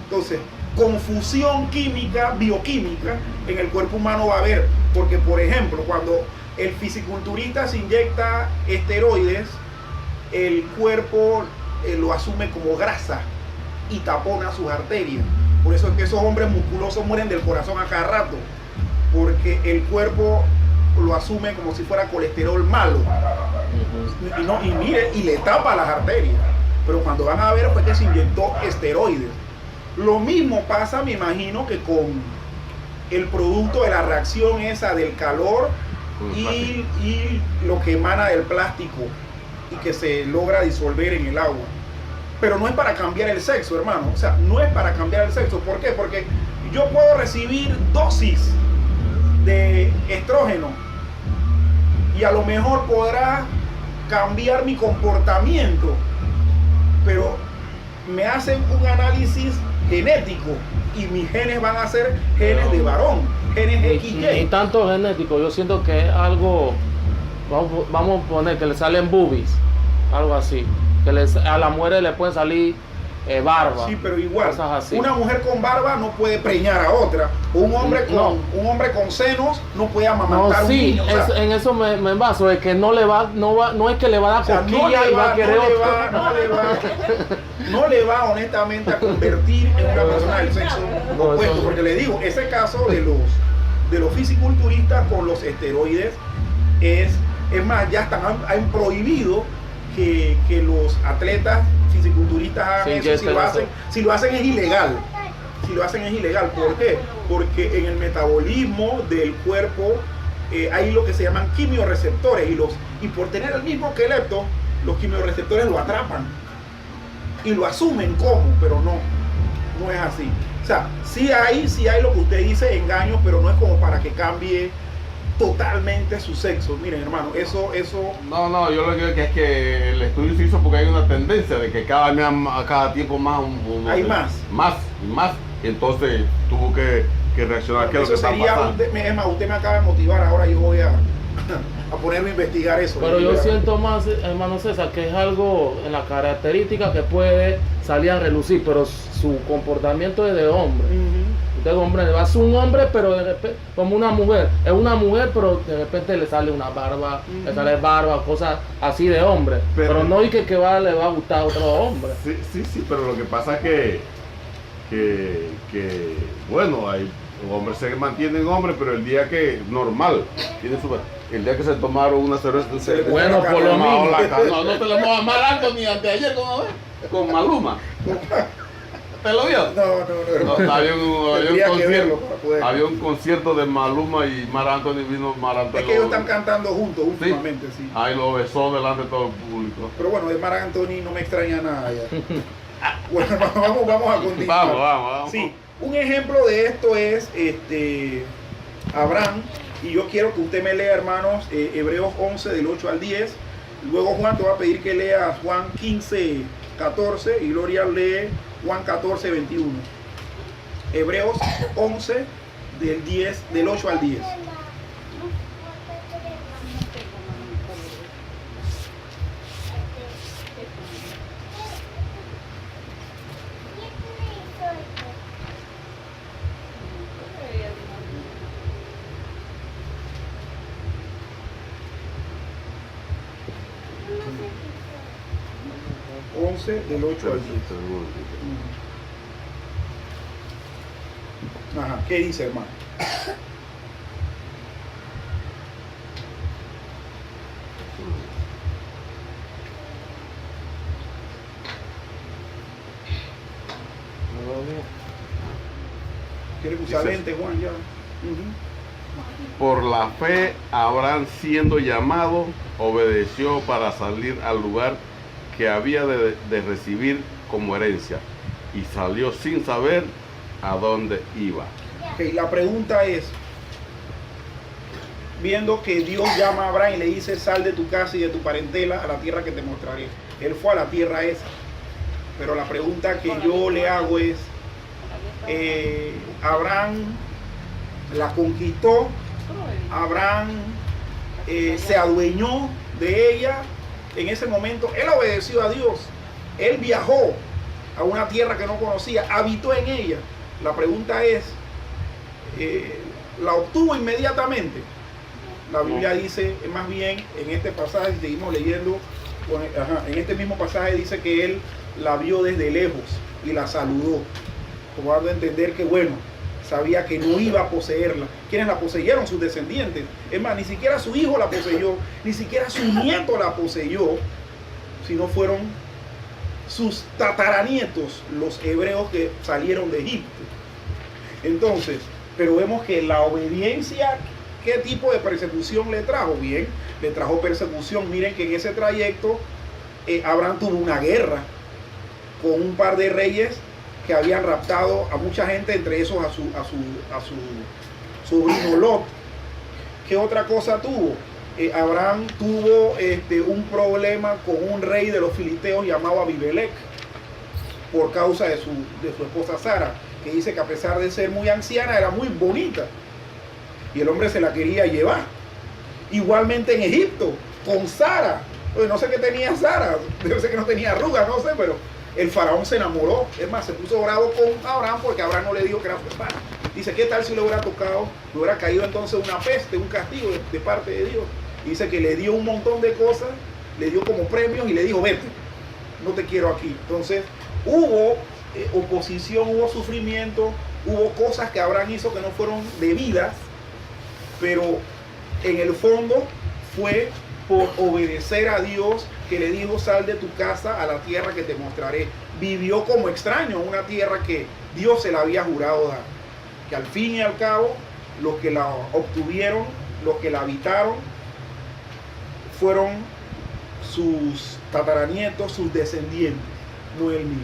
Entonces, confusión química, bioquímica, en el cuerpo humano va a haber. Porque, por ejemplo, cuando el fisiculturista se inyecta esteroides, el cuerpo lo asume como grasa y tapona sus arterias. Por eso es que esos hombres musculosos mueren del corazón a cada rato, porque el cuerpo lo asume como si fuera colesterol malo. Y le tapa las arterias. Pero cuando van a ver fue que se inyectó esteroides. Lo mismo pasa, me imagino, que con el producto de la reacción esa del calor y lo que emana del plástico y que se logra disolver en el agua. pero no es para cambiar el sexo, hermano. O sea, no es para cambiar el sexo. ¿Por qué? Porque yo puedo recibir dosis de estrógeno y a lo mejor podrá cambiar mi comportamiento, pero me hacen un análisis genético y mis genes van a ser genes de varón, genes Ni XY. tanto genético, yo siento que es algo, vamos a poner que le salen boobies, algo así, que a las mujeres le puede salir barba. Sí, pero igual, cosas así. una mujer con barba no puede preñar a otra. Un hombre con senos no puede amamantar No, a un sí, niño. O sea, en eso me baso, es que no es que le va a dar o sea, cosquilla y va a querer otro. no le va honestamente a convertir en una persona del sexo No, opuesto, eso- porque le digo, ese caso de los fisiculturistas con los esteroides es más, ya han prohibido que los atletas fisiculturistas hagan Sí, eso. ya Si lo está hacen, eso. si lo hacen es ilegal. Si lo hacen es ilegal. ¿Por qué? Porque en el metabolismo del cuerpo hay lo que se llaman quimioreceptores y por tener el mismo esqueleto, los quimioreceptores lo atrapan y lo asumen como, pero no es así. O sea, sí hay lo que usted dice, engaños, pero no es como para que cambie totalmente su sexo. Miren, hermano, eso No, yo lo que digo es que el estudio se hizo porque hay una tendencia de que cada tiempo más Hay más. y más, y entonces tuvo que reaccionar. ¿Qué es lo que eso está sería pasando? es más, usted me acaba de motivar, ahora yo voy a ponerme a investigar eso. Pero yo siento más, hermano César, que es algo en la característica que puede salir a relucir, pero su comportamiento es de hombre. Ujú. Usted hombre, va a ser un hombre, pero de repente, como una mujer. Es una mujer, pero de repente le sale una barba, le sale barba, cosas así de hombre. Pero no y que le va a gustar a otro hombre. Sí, pero lo que pasa es que bueno, hay hombres se mantienen hombres, pero el día que normal, el día que se tomaron una cerveza, Bueno, por lo mismo. No te lo mojas mal alto ni anteayer con Maluma. ¿Te lo vio? No. Había Tendría que verlo para poder. había un concierto de Maluma y Mar Anthony vino. Mar Anthony Es que ellos están cantando juntos últimamente, sí. Ahí lo besó delante de todo el público. Pero bueno, de Mar Anthony no me extraña nada ya. Bueno, vamos a continuar. Vamos. Sí, un ejemplo de esto es Abraham, y yo quiero que usted me lea, hermanos, Hebreos 11 del 8 al 10. Luego Juan te va a pedir que leas Juan 15, 14 y Gloria lee Juan 14, 21. Hebreos 11 del 8 al 10. Del 8 al 10. Ajá, ¿qué dice, hermano? ¿Quiere usar Dice- lente, Juan? Ya. Por la fe, Abraham, siendo llamado, obedeció para salir al lugar que había de recibir como herencia, y salió sin saber a dónde iba. Ok, la pregunta es, viendo que Dios llama a Abraham y le dice, sal de tu casa y de tu parentela a la tierra que te mostraré. Él fue a la tierra esa. Pero la pregunta que yo le hago es, Abraham la conquistó, Abraham se adueñó de ella. En ese momento él obedeció a Dios, él viajó a una tierra que no conocía, habitó en ella. La pregunta es, ¿la obtuvo inmediatamente? La Biblia dice, más bien en este pasaje, seguimos leyendo, en este mismo pasaje dice que él la vio desde lejos y la saludó, como dando a entender que bueno, sabía que no iba a poseerla. ¿Quiénes la poseyeron? Sus descendientes. Es más, ni siquiera su hijo la poseyó, ni siquiera su nieto la poseyó, sino fueron sus tataranietos, los hebreos que salieron de Egipto. Entonces, pero vemos que la obediencia, ¿qué tipo de persecución le trajo? Bien, le trajo persecución. Miren que en ese trayecto Abraham tuvo una guerra con un par de reyes que habían raptado a mucha gente, entre esos a su sobrino Lot. ¿Qué otra cosa tuvo? Abraham tuvo un problema con un rey de los filisteos llamado Abimelech por causa de su esposa Sara, que dice que a pesar de ser muy anciana era muy bonita y el hombre se la quería llevar. Igualmente en Egipto con Sara, pues no sé qué tenía Sara, debe ser que no tenía arrugas, no sé, pero el faraón se enamoró, es más, se puso bravo con Abraham porque Abraham no le dijo que era su esposa. Dice, ¿qué tal si le hubiera tocado, le hubiera caído entonces una peste, un castigo de parte de Dios? Dice que le dio un montón de cosas, le dio como premios y le dijo, vete, no te quiero aquí. Entonces hubo oposición, hubo sufrimiento, hubo cosas que Abraham hizo que no fueron debidas, pero en el fondo fue por obedecer a Dios, que le dijo, sal de tu casa a la tierra que te mostraré. Vivió como extraño en una tierra que Dios se la había jurado dar, que al fin y al cabo los que la obtuvieron, los que la habitaron, fueron sus tataranietos, sus descendientes, no él mismo.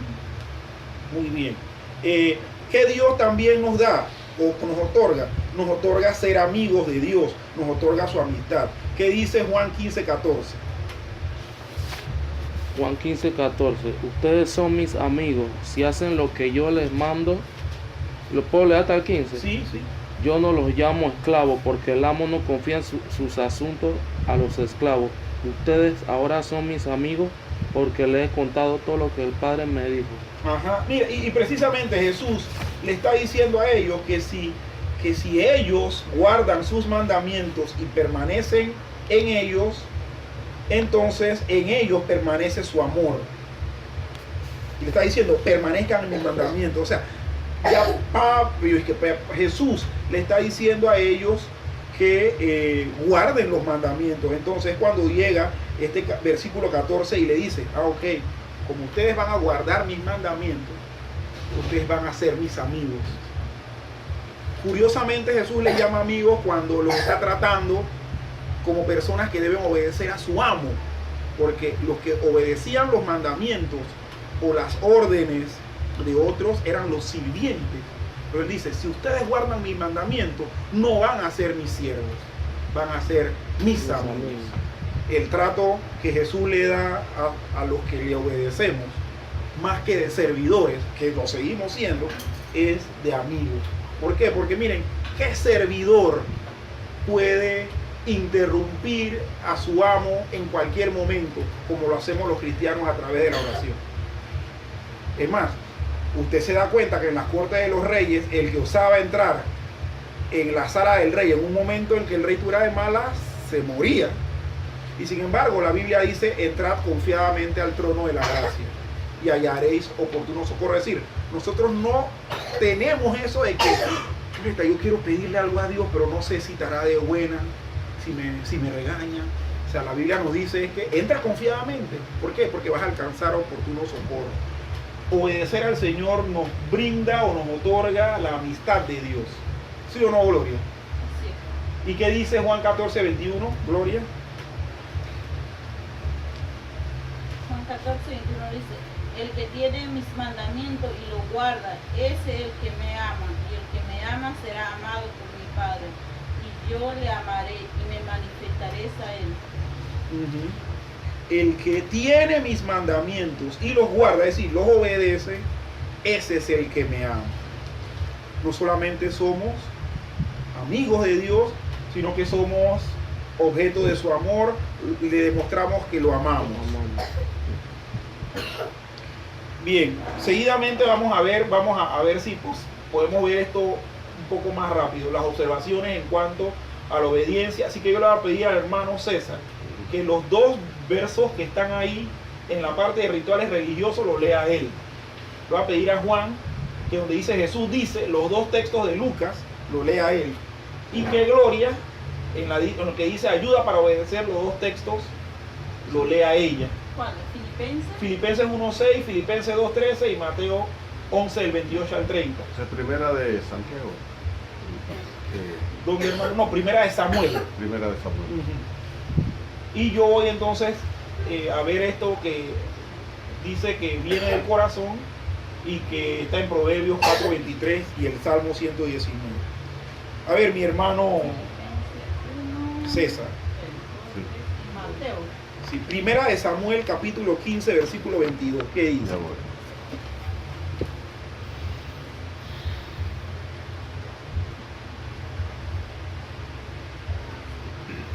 Muy bien. ¿Qué Dios también nos da o nos otorga? Nos otorga ser amigos de Dios, nos otorga su amistad. ¿Qué dice Juan 15:14? Juan 15:14. Ustedes son mis amigos si hacen lo que yo les mando. ¿Lo puedo leer hasta el 15? Sí, sí. Yo no los llamo esclavos porque el amo no confía en sus asuntos a los esclavos. Ustedes ahora son mis amigos porque les he contado todo lo que el Padre me dijo. Ajá. Mira, y precisamente Jesús le está diciendo a ellos que si ellos guardan sus mandamientos y permanecen en ellos, entonces en ellos permanece su amor. Y le está diciendo, permanezcan en mis mandamientos. O sea, Jesús le está diciendo a ellos que guarden los mandamientos. Entonces cuando llega este versículo 14 y le dice, ok, como ustedes van a guardar mis mandamientos, ustedes van a ser mis amigos. Curiosamente Jesús les llama amigos cuando los está tratando como personas que deben obedecer a su amo, porque los que obedecían los mandamientos o las órdenes de otros eran los sirvientes. Pero él dice, si ustedes guardan mis mandamientos, no van a ser mis siervos, van a ser mis amigos. El trato que Jesús le da a los que le obedecemos, más que de servidores, que lo seguimos siendo, es de amigos. ¿Por qué? Porque miren, ¿qué servidor puede interrumpir a su amo en cualquier momento, como lo hacemos los cristianos a través de la oración? Es más, usted se da cuenta que en las cortes de los reyes, el que osaba entrar en la sala del rey en un momento en que el rey tuviera de malas, se moría. Y sin embargo, la Biblia dice, entrad confiadamente al trono de la gracia y hallaréis oportuno socorro. Es decir, nosotros no tenemos eso de que, yo quiero pedirle algo a Dios, pero no sé si estará de buena, si me regaña. O sea, la Biblia nos dice que entra confiadamente. ¿Por qué? Porque vas a alcanzar oportuno socorro. Obedecer al Señor nos brinda o nos otorga la amistad de Dios. ¿Sí o no, Gloria? Sí. ¿Y qué dice Juan 14:21, Gloria? Juan 14:21 dice, el que tiene mis mandamientos y los guarda, ese es el que me ama, y el que me ama será amado por mi Padre, y yo le amaré y me manifestaré a él. El que tiene mis mandamientos y los guarda, es decir, los obedece, ese es el que me ama. No solamente somos amigos de Dios, sino que somos objeto de su amor y le demostramos que lo amamos. Bien, seguidamente vamos a ver si podemos ver esto un poco más rápido, las observaciones en cuanto a la obediencia. Así que yo le voy a pedir al hermano César que los dos versos que están ahí en la parte de rituales religiosos los lea él. Le voy a pedir a Juan que donde dice Jesús dice, los dos textos de Lucas lo lea él, y que Gloria en lo que dice ayuda para obedecer, los dos textos lo lea ella. ¿Cuál? Filipenses 1:6, Filipenses 2:13 y Mateo 11 del 28 al 30. Esa es primera de Santiago. ¿Dónde, hermano? No, primera de Samuel. Primera de Samuel. Y yo voy entonces a ver esto que dice que viene del corazón y que está en Proverbios 4:23 y el Salmo 119. A ver, mi hermano César. Mateo. Sí, primera de Samuel, capítulo 15, versículo 22. ¿Qué dice? Ya voy.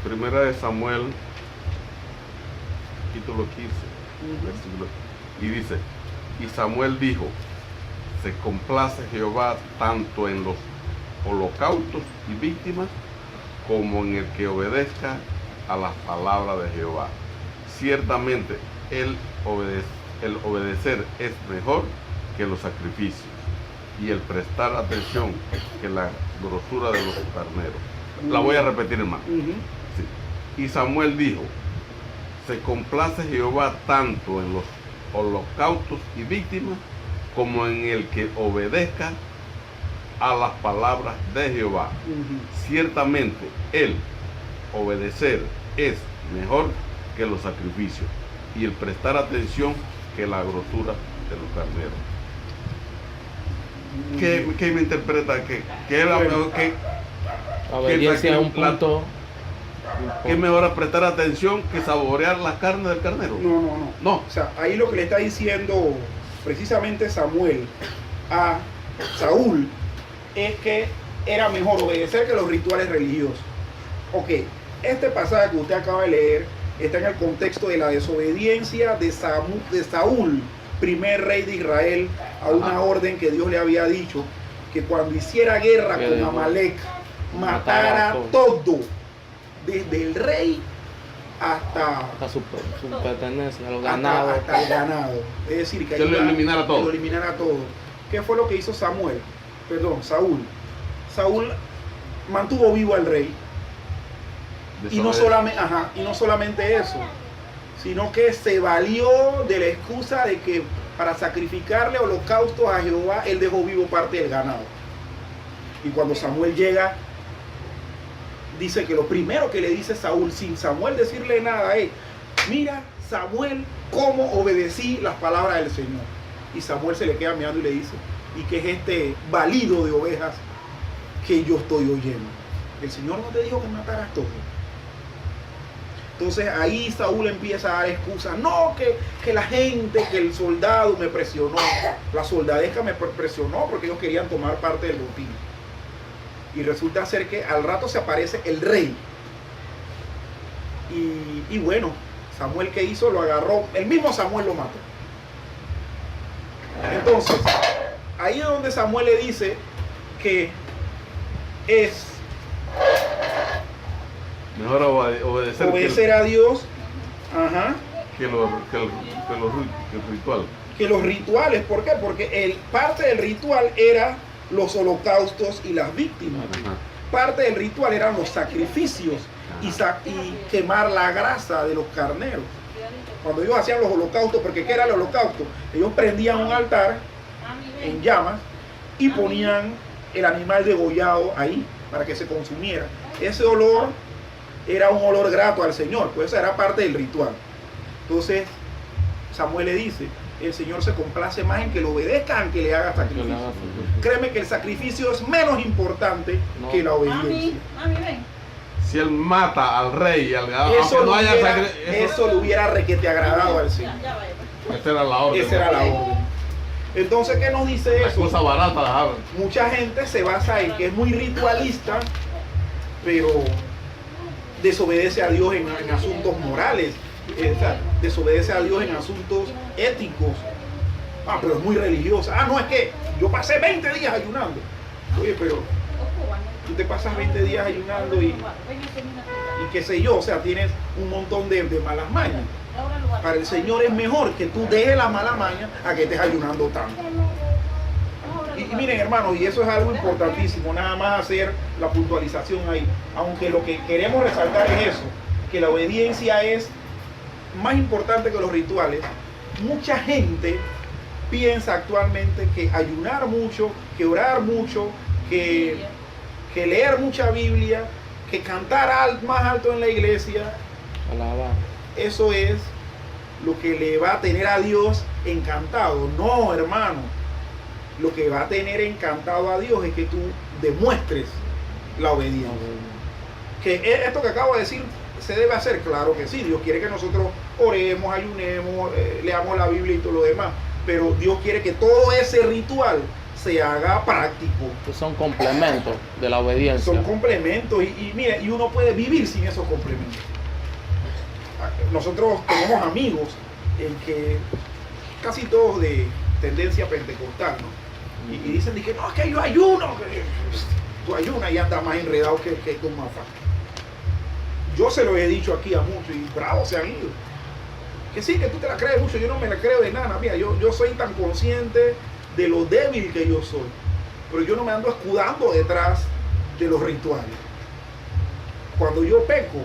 Primera de Samuel, capítulo 15, versículo. Y dice, y Samuel dijo, se complace Jehová tanto en los holocaustos y víctimas como en el que obedezca a las palabras de Jehová. Ciertamente el obedecer es mejor que los sacrificios y el prestar atención que la grosura de los carneros. La voy a repetir, hermano. Sí. Y Samuel dijo, se complace Jehová tanto en los holocaustos y víctimas como en el que obedezca a las palabras de Jehová. Ciertamente el obedecer es mejor que los sacrificios y el prestar atención que la grosura de los carneros. ¿Qué me interpreta? Que es la mejor, La obediencia es un punto. que es mejor prestar atención que saborear la carne del carnero. No. O sea, ahí lo que le está diciendo precisamente Samuel a Saúl es que era mejor obedecer que los rituales religiosos. Ok, este pasaje que usted acaba de leer está en el contexto de la desobediencia de Saúl, primer rey de Israel, a una orden que Dios le había dicho, que cuando hiciera guerra con Amalek, matara todo, desde el rey hasta su pertenencia, los ganados. hasta el ganado. Es decir, que lo eliminara todo. que lo eliminara todo. ¿Qué fue lo que hizo Saúl? Saúl mantuvo vivo al rey. Y no solamente eso, sino que se valió de la excusa de que para sacrificarle holocaustos a Jehová, él dejó vivo parte del ganado. Y cuando Samuel llega, dice que lo primero que le dice Saúl, sin Samuel decirle nada, es, mira, Samuel, cómo obedecí las palabras del Señor. Y Samuel se le queda mirando y le dice, ¿y qué es este balido de ovejas que yo estoy oyendo? El Señor no te dijo que mataras todo. Entonces ahí Saúl empieza a dar excusas. No, que la gente, que el soldado me presionó. La soldadesca me presionó porque ellos querían tomar parte del botín. Y resulta ser que al rato se aparece el rey. Y bueno, Samuel, ¿qué hizo? Lo agarró. El mismo Samuel lo mató. Entonces, ahí es donde Samuel le dice que es mejor obedecer a Dios que el ritual. Que los rituales. ¿Por qué? Porque parte del ritual era los holocaustos y las víctimas. Parte del ritual eran los sacrificios y quemar la grasa de los carneros. Cuando ellos hacían los holocaustos, porque ¿qué era el holocausto? Ellos prendían un altar en llamas y ponían el animal degollado ahí para que se consumiera. Ese olor era un olor grato al Señor, pues esa era parte del ritual. Entonces Samuel le dice, el Señor se complace más en que lo obedezca, en que le haga sacrificio. Créeme que el sacrificio es menos importante que la obediencia. Si él mata al rey y al ganado, eso le hubiera requete agradado al Señor. Esa era la orden. Esa era la orden. Entonces, ¿qué nos dice eso? Cosa barata. Mucha gente se basa en que es muy ritualista, pero desobedece a Dios en asuntos morales. Desobedece a Dios en asuntos éticos. Pero es muy religiosa. No, es que yo pasé 20 días ayunando. Oye, pero tú te pasas 20 días ayunando y qué sé yo, o sea, tienes un montón de malas mañas. Para el Señor es mejor que tú dejes la mala maña a que estés ayunando tanto. Y miren, hermanos, y eso es algo importantísimo, nada más hacer la puntualización ahí. Aunque lo que queremos resaltar es eso, que la obediencia es más importante que los rituales. Mucha gente piensa actualmente que ayunar mucho, que orar mucho, que leer mucha Biblia, que cantar más alto en la iglesia, alabar, eso es lo que le va a tener a Dios encantado. No, hermano. Lo que va a tener encantado a Dios es que tú demuestres la obediencia. Que esto que acabo de decir se debe hacer, claro que sí. Dios quiere que nosotros oremos, ayunemos, leamos la Biblia y todo lo demás. Pero Dios quiere que todo ese ritual se haga práctico. Que son complementos de la obediencia. Son complementos y mire, y uno puede vivir sin esos complementos. Nosotros tenemos amigos en que casi todos de tendencia pentecostal, ¿no? Y dicen que no, es que yo ayuno. Tú ayunas y andas más enredado que tu mafá. Yo se lo he dicho aquí a muchos y bravos se han ido. Que sí, que tú te la crees mucho, yo no me la creo de nada. Mira, yo soy tan consciente de lo débil que yo soy, pero yo no me ando escudando detrás de los rituales. Cuando yo peco,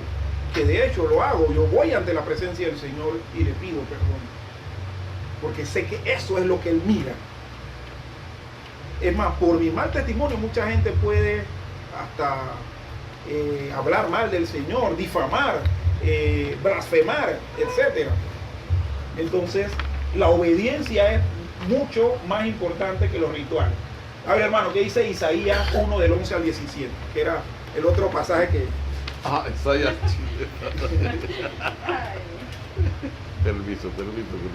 que de hecho lo hago, yo voy ante la presencia del Señor y le pido perdón, porque sé que eso es lo que Él mira. Es más, por mi mal testimonio mucha gente puede hasta hablar mal del Señor, difamar, blasfemar, etc. Entonces la obediencia es mucho más importante que los rituales. A ver, hermano, ¿qué dice Isaías 1 del 11 al 17? Que era el otro pasaje que... Isaías. Permiso.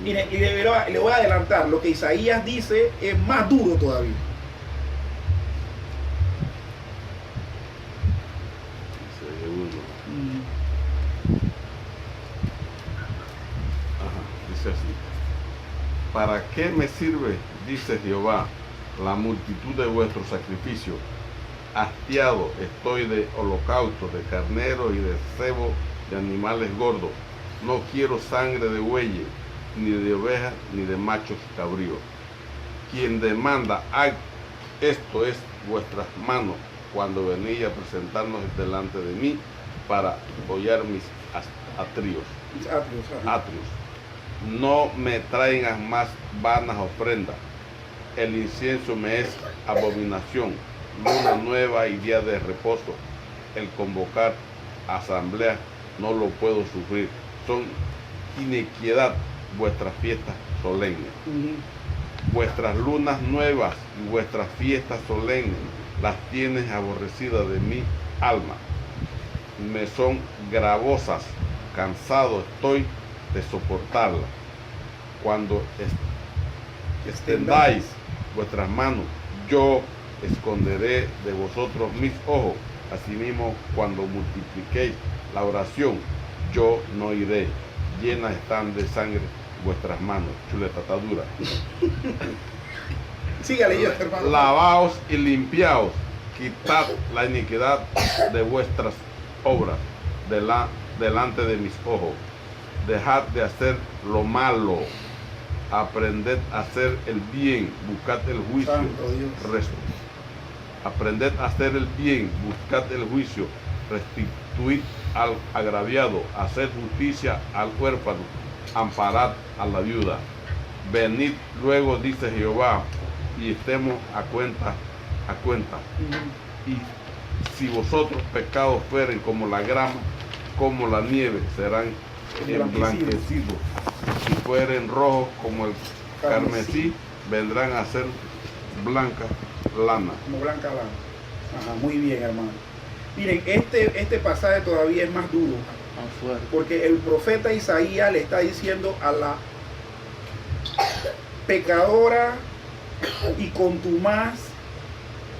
Mire, y le voy a adelantar, lo que Isaías dice es más duro todavía. Dice así: ¿para qué me sirve, dice Jehová, la multitud de vuestros sacrificios? Hastiado estoy de holocausto, de carnero y de cebo de animales gordos. No quiero sangre de bueyes, ni de ovejas, ni de machos cabríos. Quien demanda esto es vuestras manos, cuando venís a presentarnos delante de mí para hollar mis atrios. No me traigan más vanas ofrendas. El incienso me es abominación. Luna nueva y día de reposo. El convocar asamblea no lo puedo sufrir. Son iniquidad vuestras fiestas solemnes. Vuestras lunas nuevas y vuestras fiestas solemnes las tienes aborrecidas de mi alma. Me son gravosas, cansado estoy de soportarlas. Cuando extendáis vuestras manos, yo esconderé de vosotros mis ojos. Asimismo, cuando multipliquéis la oración, yo no iré. Llenas están de sangre vuestras manos. Chuleta está dura. Sígale yo, hermano. Lavaos y limpiaos, quitad la iniquidad de vuestras obras delante de mis ojos. Dejad de hacer lo malo, aprended a hacer el bien, buscad el juicio. Aprended a hacer el bien, buscad el juicio, restituid al agraviado, haced justicia al huérfano, amparad a la viuda. Venid luego, dice Jehová, y estemos a cuenta. Y si vosotros pecados fueren como la grama, como la nieve, serán emblanquecidos. Si fueren rojos como el carmesí, vendrán a ser blanca lana. Como blanca lana. Ajá, muy bien, hermano. Miren, este pasaje todavía es más duro, porque el profeta Isaías le está diciendo a la pecadora y contumaz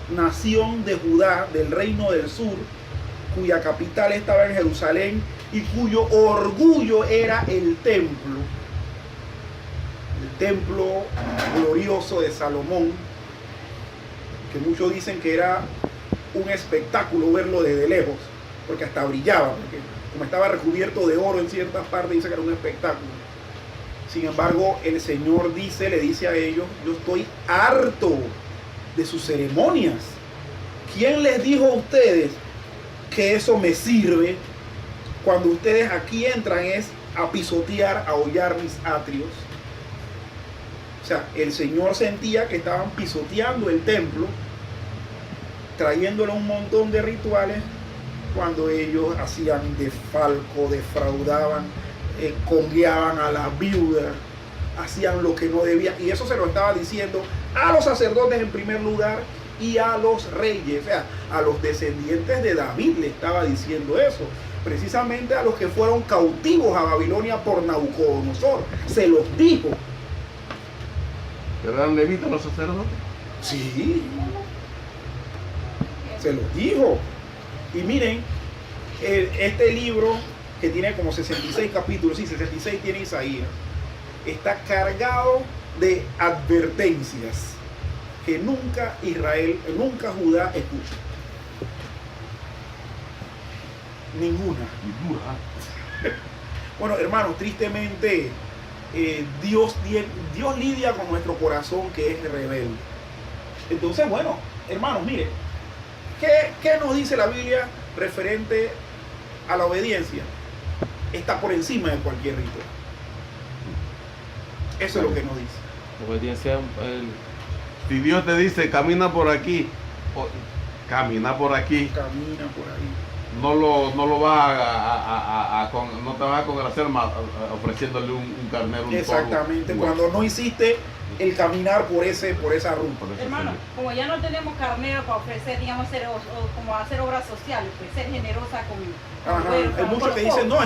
nación de Judá, del reino del sur, cuya capital estaba en Jerusalén y cuyo orgullo era el templo glorioso de Salomón, que muchos dicen que era un espectáculo verlo desde lejos, porque hasta brillaba, porque como estaba recubierto de oro en ciertas partes, dice que era un espectáculo. Sin embargo, el Señor le dice a ellos: yo estoy harto de sus ceremonias. ¿Quién les dijo a ustedes que eso me sirve cuando ustedes aquí entran es a pisotear, a hollar mis atrios? O sea, el Señor sentía que estaban pisoteando el templo, trayéndole un montón de rituales, cuando ellos hacían defalco, defraudaban, congueaban a las viudas, hacían lo que no debían, y eso se lo estaba diciendo a los sacerdotes en primer lugar y a los reyes, o sea, a los descendientes de David le estaba diciendo eso, precisamente a los que fueron cautivos a Babilonia por Nabucodonosor, se los dijo. ¿Eran levitas los sacerdotes? Sí, se los dijo. Y miren, este libro que tiene como 66 capítulos, sí, 66 tiene Isaías, está cargado de advertencias que nunca Israel, nunca Judá escucha. Ninguna. Bueno, hermanos, tristemente Dios lidia con nuestro corazón que es rebelde. Entonces, bueno, hermanos, miren, ¿qué nos dice la Biblia referente a la obediencia? Está por encima de cualquier rito. Eso es lo que nos dice. Obediencia, Si Dios te dice camina por aquí, camina por aquí, Camina por ahí. no lo vas no te vas a congraciar más ofreciéndole un carnero, un Exactamente, toro, cuando no hiciste el caminar por esa ruta. por eso Hermano, sería. como ya no tenemos carnero para ofrecer, digamos, como hacer obras sociales, pues ser generosa con Ajá. Hay muchos que dicen, no,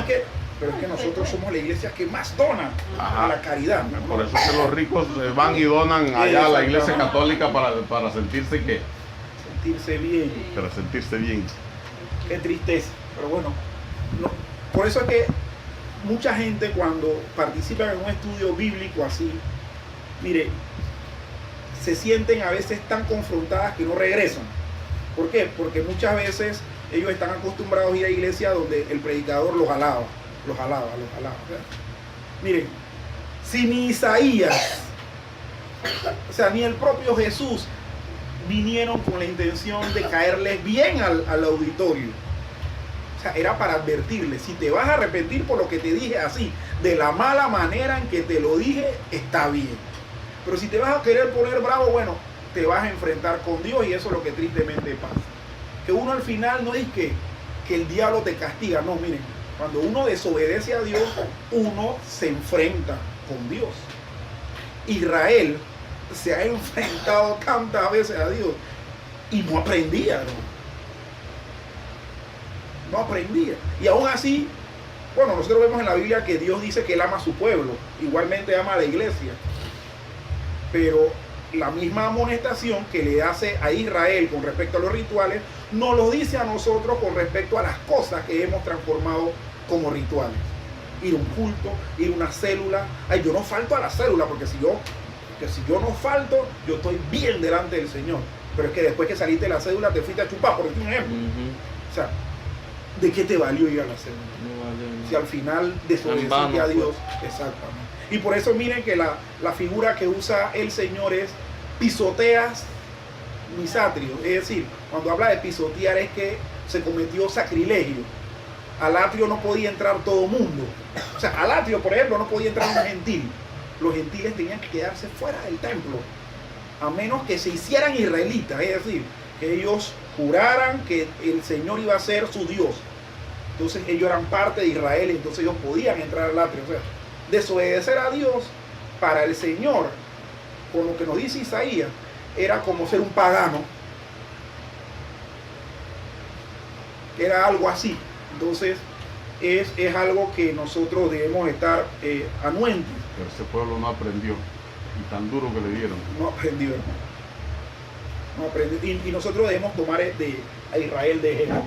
pero es que nosotros somos la iglesia que más dona a la caridad. ¿No? Por eso es que los ricos van y donan allá a la iglesia católica para sentirse Sentirse bien. para sentirse bien. Qué tristeza. Pero bueno, por eso es que mucha gente cuando participa en un estudio bíblico así, mire, se sienten a veces tan confrontadas que no regresan. ¿Por qué? Porque muchas veces ellos están acostumbrados a ir a iglesia donde el predicador los alaba. ¿Verdad? Miren, si ni Isaías, o sea, ni el propio Jesús vinieron con la intención de caerles bien al auditorio. O sea, era para advertirles, si te vas a arrepentir por lo que te dije así, de la mala manera en que te lo dije, está bien. Pero si te vas a querer poner bravo, bueno, te vas a enfrentar con Dios, y eso es lo que tristemente pasa. Que uno al final no es que el diablo te castiga, no, miren, cuando uno desobedece a Dios, uno se enfrenta con Dios. Israel se ha enfrentado tantas veces a Dios y no aprendía, no aprendía. Y aún así, bueno, nosotros vemos en la Biblia que Dios dice que Él ama a su pueblo, igualmente ama a la iglesia, pero la misma amonestación que le hace a Israel con respecto a los rituales, nos lo dice a nosotros con respecto a las cosas que hemos transformado como rituales. Ir a un culto, ir a una célula. Ay, yo no falto a la célula, porque si yo no falto, yo estoy bien delante del Señor. Pero es que después que saliste de la célula te fuiste a chupar, por un ejemplo. O sea, ¿de qué te valió ir a la célula? no vale, no. Si al final desobedeciste a Dios. Exactamente. Y por eso miren que la figura que usa el Señor es pisoteas mis atrios. Es decir, cuando habla de pisotear es que se cometió sacrilegio. Al atrio no podía entrar todo mundo. O sea, al atrio, por ejemplo, no podía entrar un gentil. Los gentiles tenían que quedarse fuera del templo, a menos que se hicieran israelitas, es decir, que ellos juraran que el Señor iba a ser su Dios. Entonces ellos eran parte de Israel, entonces ellos podían entrar al atrio. O sea, desobedecer a Dios para el Señor, con lo que nos dice Isaías, era como ser un pagano. Era algo así. Entonces es algo que nosotros debemos estar anuentes. Pero ese pueblo no aprendió, y tan duro que le dieron. No aprendió, hermano. No aprendió. Y nosotros debemos tomar a Israel de ejemplo.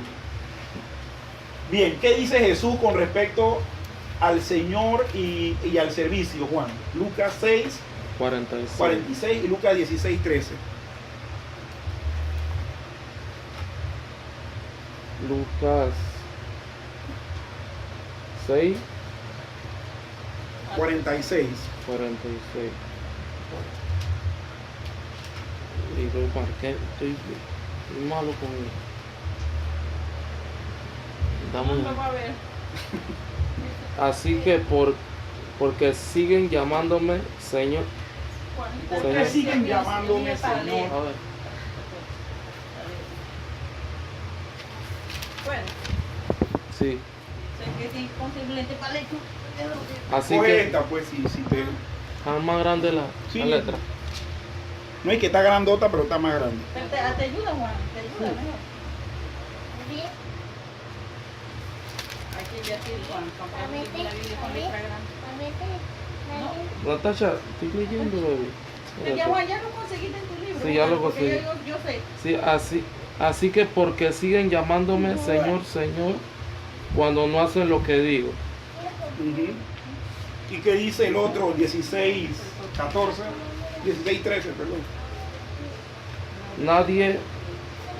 Bien, ¿qué dice Jesús con respecto al Señor y al servicio, Juan? Lucas 6, 46 y Lucas 16, 13. Lucas 6, 46. 46. Digo, ¿para qué? Estoy malo con él. Vamos a ver. Así que porque siguen llamándome Señor. ¿Por qué Señor. siguen llamándome Señor? A ver, Bueno, sí. sé que tiene que conseguir un lente para lecho. Así Coge que esta, pues, si te... es más grande Sí. la letra. No es que está grandota, pero está más grande. Te ayuda, Juan, te ayuda mejor. Aquí ya sí, Juan, para la Biblia con letra grande. Natasha, estoy leyendo, bebé. Pero ya, Juan, ya lo conseguiste en tu libro. Sí, ya lo Porque conseguí. Yo sé. Sí, así que porque siguen llamándome Señor, Señor, cuando no hacen lo que digo. ¿Y qué dice el otro? 16, 14, 16, 13, perdón. Nadie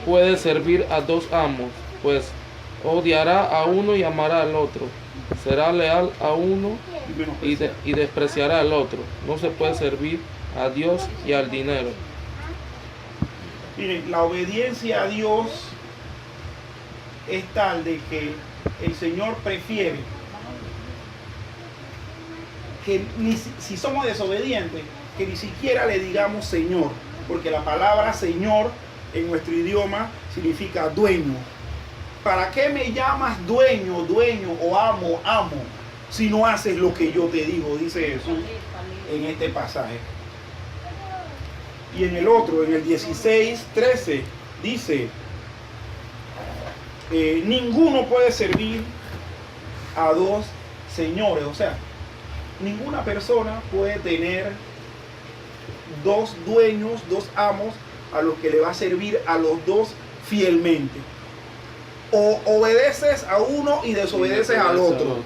puede servir a dos amos, pues odiará a uno y amará al otro. Será leal a uno y despreciará al otro. No se puede servir a Dios y al dinero. Miren, la obediencia a Dios es tal de que el Señor prefiere que si somos desobedientes, que ni siquiera le digamos Señor, porque la palabra Señor en nuestro idioma significa dueño. ¿Para qué me llamas dueño, dueño o amo, amo, si no haces lo que yo te digo? Dice Jesús en este pasaje. Y en el otro, en el 16:13, dice, ninguno puede servir a dos señores. O sea, ninguna persona puede tener dos dueños, dos amos a los que le va a servir a los dos fielmente. O obedeces a uno y desobedeces al otro,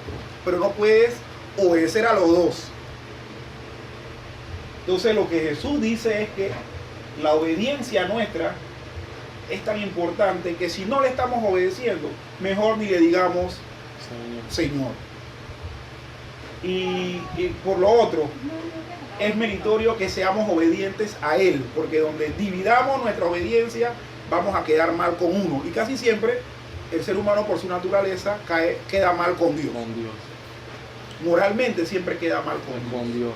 pero no puedes obedecer a los dos. Entonces lo que Jesús dice es que la obediencia nuestra es tan importante que si no le estamos obedeciendo, mejor ni le digamos Señor. Y por lo otro, es meritorio que seamos obedientes a Él, porque donde dividamos nuestra obediencia, vamos a quedar mal con uno. Y casi siempre el ser humano por su naturaleza queda mal con Dios. Con Dios. Moralmente siempre queda mal con Dios. Con Dios.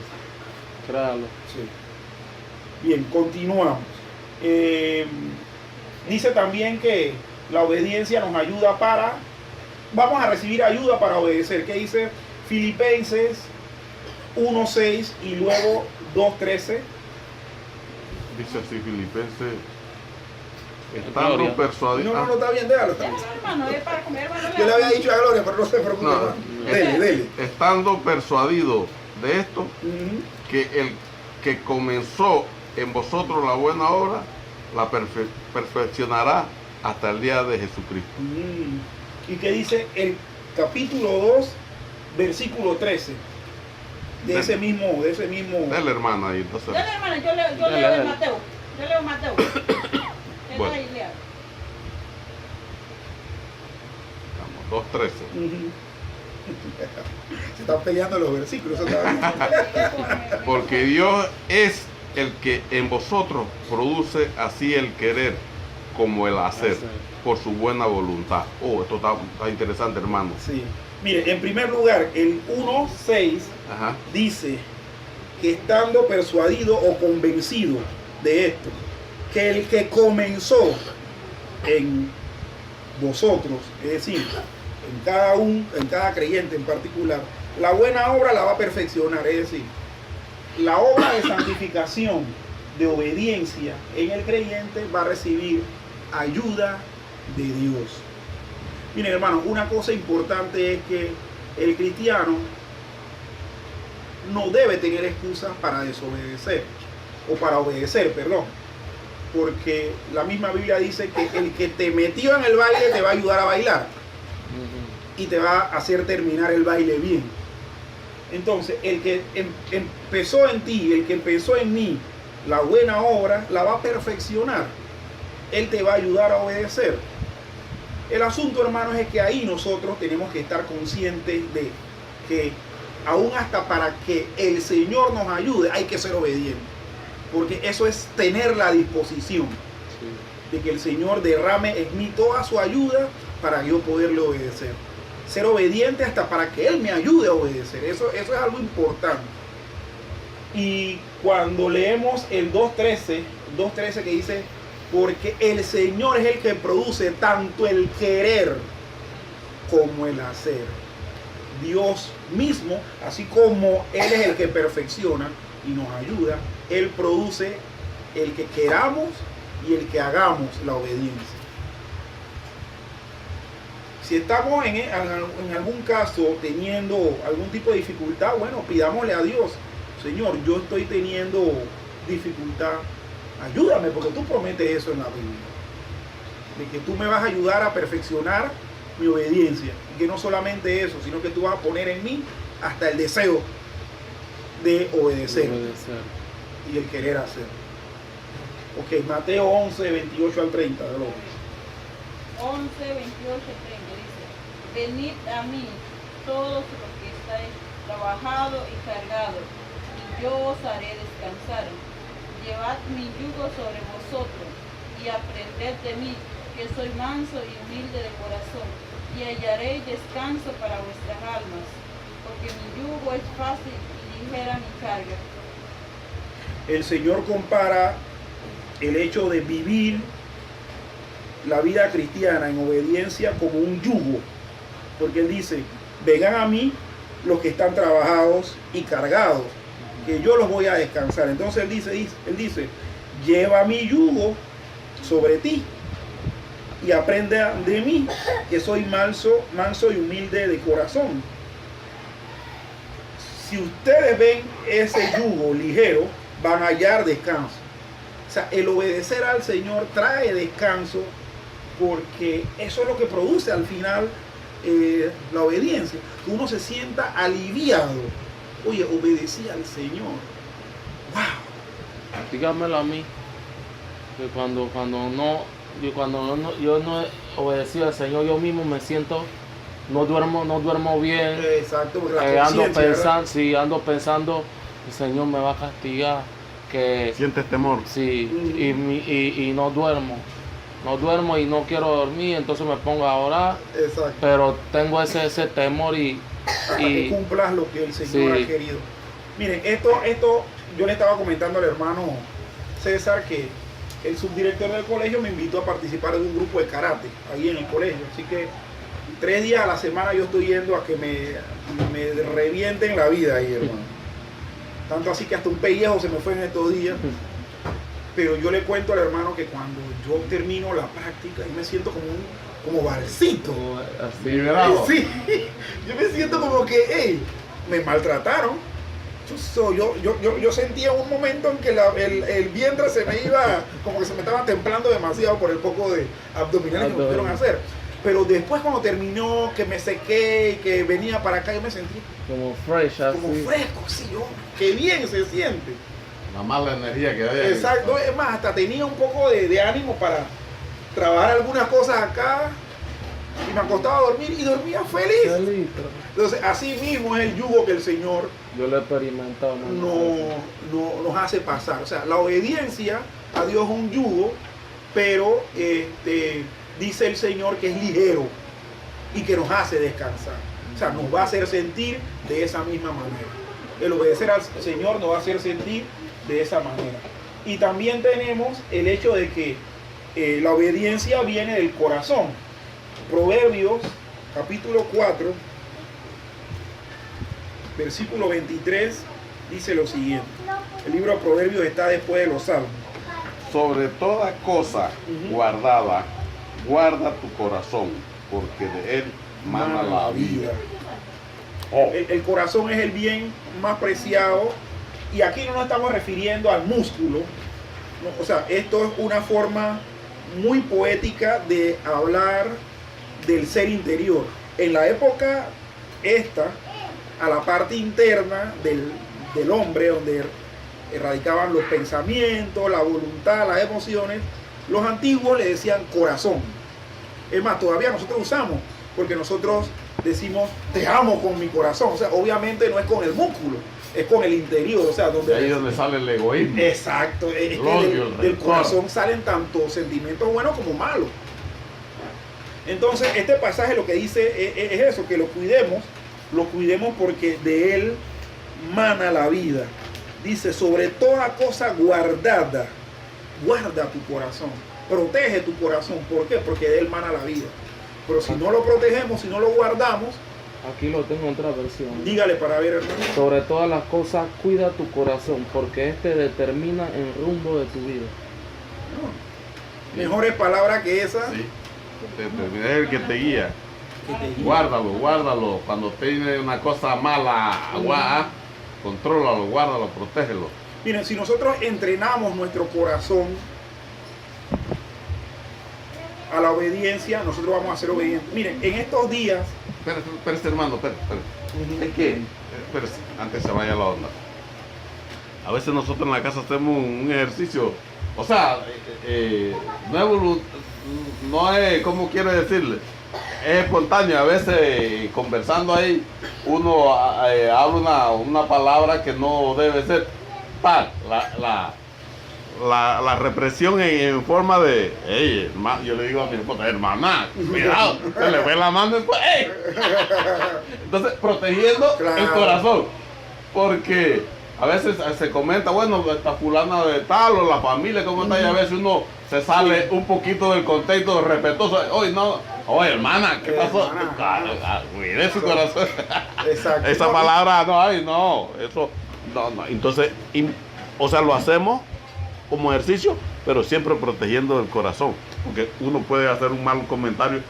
Créalo. Sí. Bien, continuamos. Dice también que la obediencia nos ayuda vamos a recibir ayuda para obedecer. ¿Qué dice Filipenses 1:6 y luego 2:13? Dice así Filipenses, Gloria. estando persuadido. No, está bien, déjalo. Está Ya, bien. hermano, es para comer, hermano. Yo le había dicho a Gloria, pero no se preocupe. No, hermano. Dele. Estando persuadido de esto, Ujú. que el que comenzó en vosotros la buena obra, la perfeccionará hasta el día de Jesucristo. ¿Y qué dice el capítulo 2, versículo 13? De ese mismo. Dale, hermana, ahí entonces. Dale, hermano, yo leo Dale. el Mateo. Yo leo Mateo. Bueno. Ahí, lea. Vamos, 2:13. Ujú. Se están peleando los versículos. Eso está bien. Porque Dios es el que en vosotros produce así el querer como el hacer, por su buena voluntad. Esto está interesante, hermano. Sí. Mire, en primer lugar, el 1:6 Ajá. dice que estando persuadido o convencido de esto, que el que comenzó en vosotros, es decir, en cada creyente en particular, la buena obra la va a perfeccionar. Es decir, la obra de santificación, de obediencia en el creyente va a recibir ayuda de Dios. Miren, hermano, una cosa importante es que el cristiano no debe tener excusas para desobedecer, o para obedecer, perdón. Porque la misma Biblia dice que el que te metió en el baile te va a ayudar a bailar y te va a hacer terminar el baile bien. Entonces, el que empezó en ti, el que empezó en mí la buena obra, la va a perfeccionar. Él te va a ayudar a obedecer. El asunto, hermanos, es que ahí nosotros tenemos que estar conscientes de que aún hasta para que el Señor nos ayude hay que ser obedientes. Porque eso es tener la disposición de que el Señor derrame en mí toda su ayuda para yo poderle obedecer. Ser obediente hasta para que Él me ayude a obedecer. Eso es algo importante. Y cuando leemos el 2.13 que dice, porque el Señor es el que produce tanto el querer como el hacer. Dios mismo, así como Él es el que perfecciona y nos ayuda, Él produce el que queramos y el que hagamos la obediencia. Si estamos en algún caso teniendo algún tipo de dificultad, bueno, pidámosle a Dios: Señor, yo estoy teniendo dificultad, ayúdame, porque tú prometes eso en la Biblia, de que tú me vas a ayudar a perfeccionar mi obediencia, y que no solamente eso, sino que tú vas a poner en mí hasta el deseo de obedecer y el querer hacer. Ok, Mateo 11, 28 al 30, de lo 11, 28, 30 dice: venid a mí todos los que estáis trabajados y cargados, y yo os haré descansar. Llevad mi yugo sobre vosotros y aprended de mí, que soy manso y humilde de corazón, y hallaréis descanso para vuestras almas, porque mi yugo es fácil y ligera mi carga. El Señor compara el hecho de vivir la vida cristiana en obediencia como un yugo, porque Él dice: vengan a mí los que están trabajados y cargados, que yo los voy a descansar. Entonces Él dice: lleva mi yugo sobre ti y aprende de mí, que soy manso y humilde de corazón. Si ustedes ven ese yugo ligero, van a hallar descanso. O sea, el obedecer al Señor trae descanso, porque eso es lo que produce al final la obediencia. Que uno se sienta aliviado. Oye, obedecí al Señor. ¡Wow! Dígamelo a mí, que cuando yo no he obedecido al Señor, yo mismo me siento, no duermo bien. Exacto, porque la ando pensando, el Señor me va a castigar, que ¿Sientes temor? sí, y no duermo y no quiero dormir, entonces me pongo a orar. Exacto. Pero tengo ese temor y que cumplas lo que el Señor ha querido. Miren, esto yo le estaba comentando al hermano César, que el subdirector del colegio me invitó a participar de un grupo de karate ahí en el colegio. Así que 3 días a la semana yo estoy yendo a que me revienten la vida ahí, hermano. Tanto así que hasta un pellejo se me fue en estos días. Pero yo le cuento al hermano que cuando yo termino la práctica, yo me siento como barcito. así. Liberado. Sí, yo me siento como que, hey, me maltrataron. Yo sentía un momento en que el vientre se me iba, como que se me estaba templando demasiado por el poco de abdominales que me pudieron hacer. Pero después, cuando terminó, que me sequé y que venía para acá, yo me sentí Como fresh, así. como fresco, sí, qué bien se siente. La mala energía que hay ahí. Exacto, es más, hasta tenía un poco de ánimo para trabajar algunas cosas acá, y me acostaba a dormir y dormía feliz. Entonces, así mismo es el yugo que el Señor Yo lo he experimentado. nos hace pasar. O sea, la obediencia a Dios es un yugo, pero dice el Señor que es ligero y que nos hace descansar. O sea, nos va a hacer sentir de esa misma manera. El obedecer al Señor nos va a hacer sentir de esa manera. Y también tenemos el hecho de que la obediencia viene del corazón. Proverbios capítulo 4 versículo 23 dice lo siguiente. El libro de Proverbios está después de los Salmos. Sobre toda cosa guardada, guarda tu corazón, porque de él mana la vida. El corazón es el bien más preciado, y aquí no nos estamos refiriendo al músculo, ¿no? O sea, esto es una forma muy poética de hablar del ser interior. En la época esta, a la parte interna del hombre, donde radicaban los pensamientos, la voluntad, las emociones, los antiguos le decían corazón. Es más, todavía nosotros usamos, porque nosotros decimos te amo con mi corazón. O sea, obviamente no es con el músculo, es con el interior. O sea, donde ahí es donde sale el egoísmo. Exacto, es que del corazón salen tanto sentimientos buenos como malos. Entonces, este pasaje lo que dice es eso, que lo cuidemos porque de él mana la vida. Dice, sobre toda cosa guardada, guarda tu corazón, protege tu corazón. ¿Por qué? Porque de él mana la vida. Pero si no lo protegemos, si no lo guardamos, Aquí lo tengo en otra versión. Dígale para ver, hermano. Sobre todas las cosas, cuida tu corazón, porque este determina el rumbo de tu vida. Mejores palabras que esa. Sí. Es el que te guía. Que te guíe. Guárdalo. Cuando tiene una cosa mala, contrólalo, guárdalo, protégelo. Miren, si nosotros entrenamos nuestro corazón a la obediencia, nosotros vamos a ser obedientes. Miren, en estos días, Espérate, hermano, espérate. Es que, espérate, antes se vaya la onda. A veces nosotros en la casa hacemos un ejercicio, o sea, no es, ¿cómo quiero decirle? Es espontáneo. A veces conversando ahí, uno habla una palabra que no debe ser tal. La represión en forma de, hey, yo le digo a mi esposa, hermana, cuidado, se le ve la mano después, hey. Entonces, protegiendo el corazón, porque a veces se comenta, bueno, esta fulana de tal o la familia, ¿cómo está? Y a veces uno se sale un poquito del contexto respetuoso, oye, no, oye, hermana, ¿qué pasó? Cuide su corazón. exacto. Esa palabra, no, eso, no. Entonces, o sea, lo hacemos como ejercicio, pero siempre protegiendo el corazón, porque uno puede hacer un mal comentario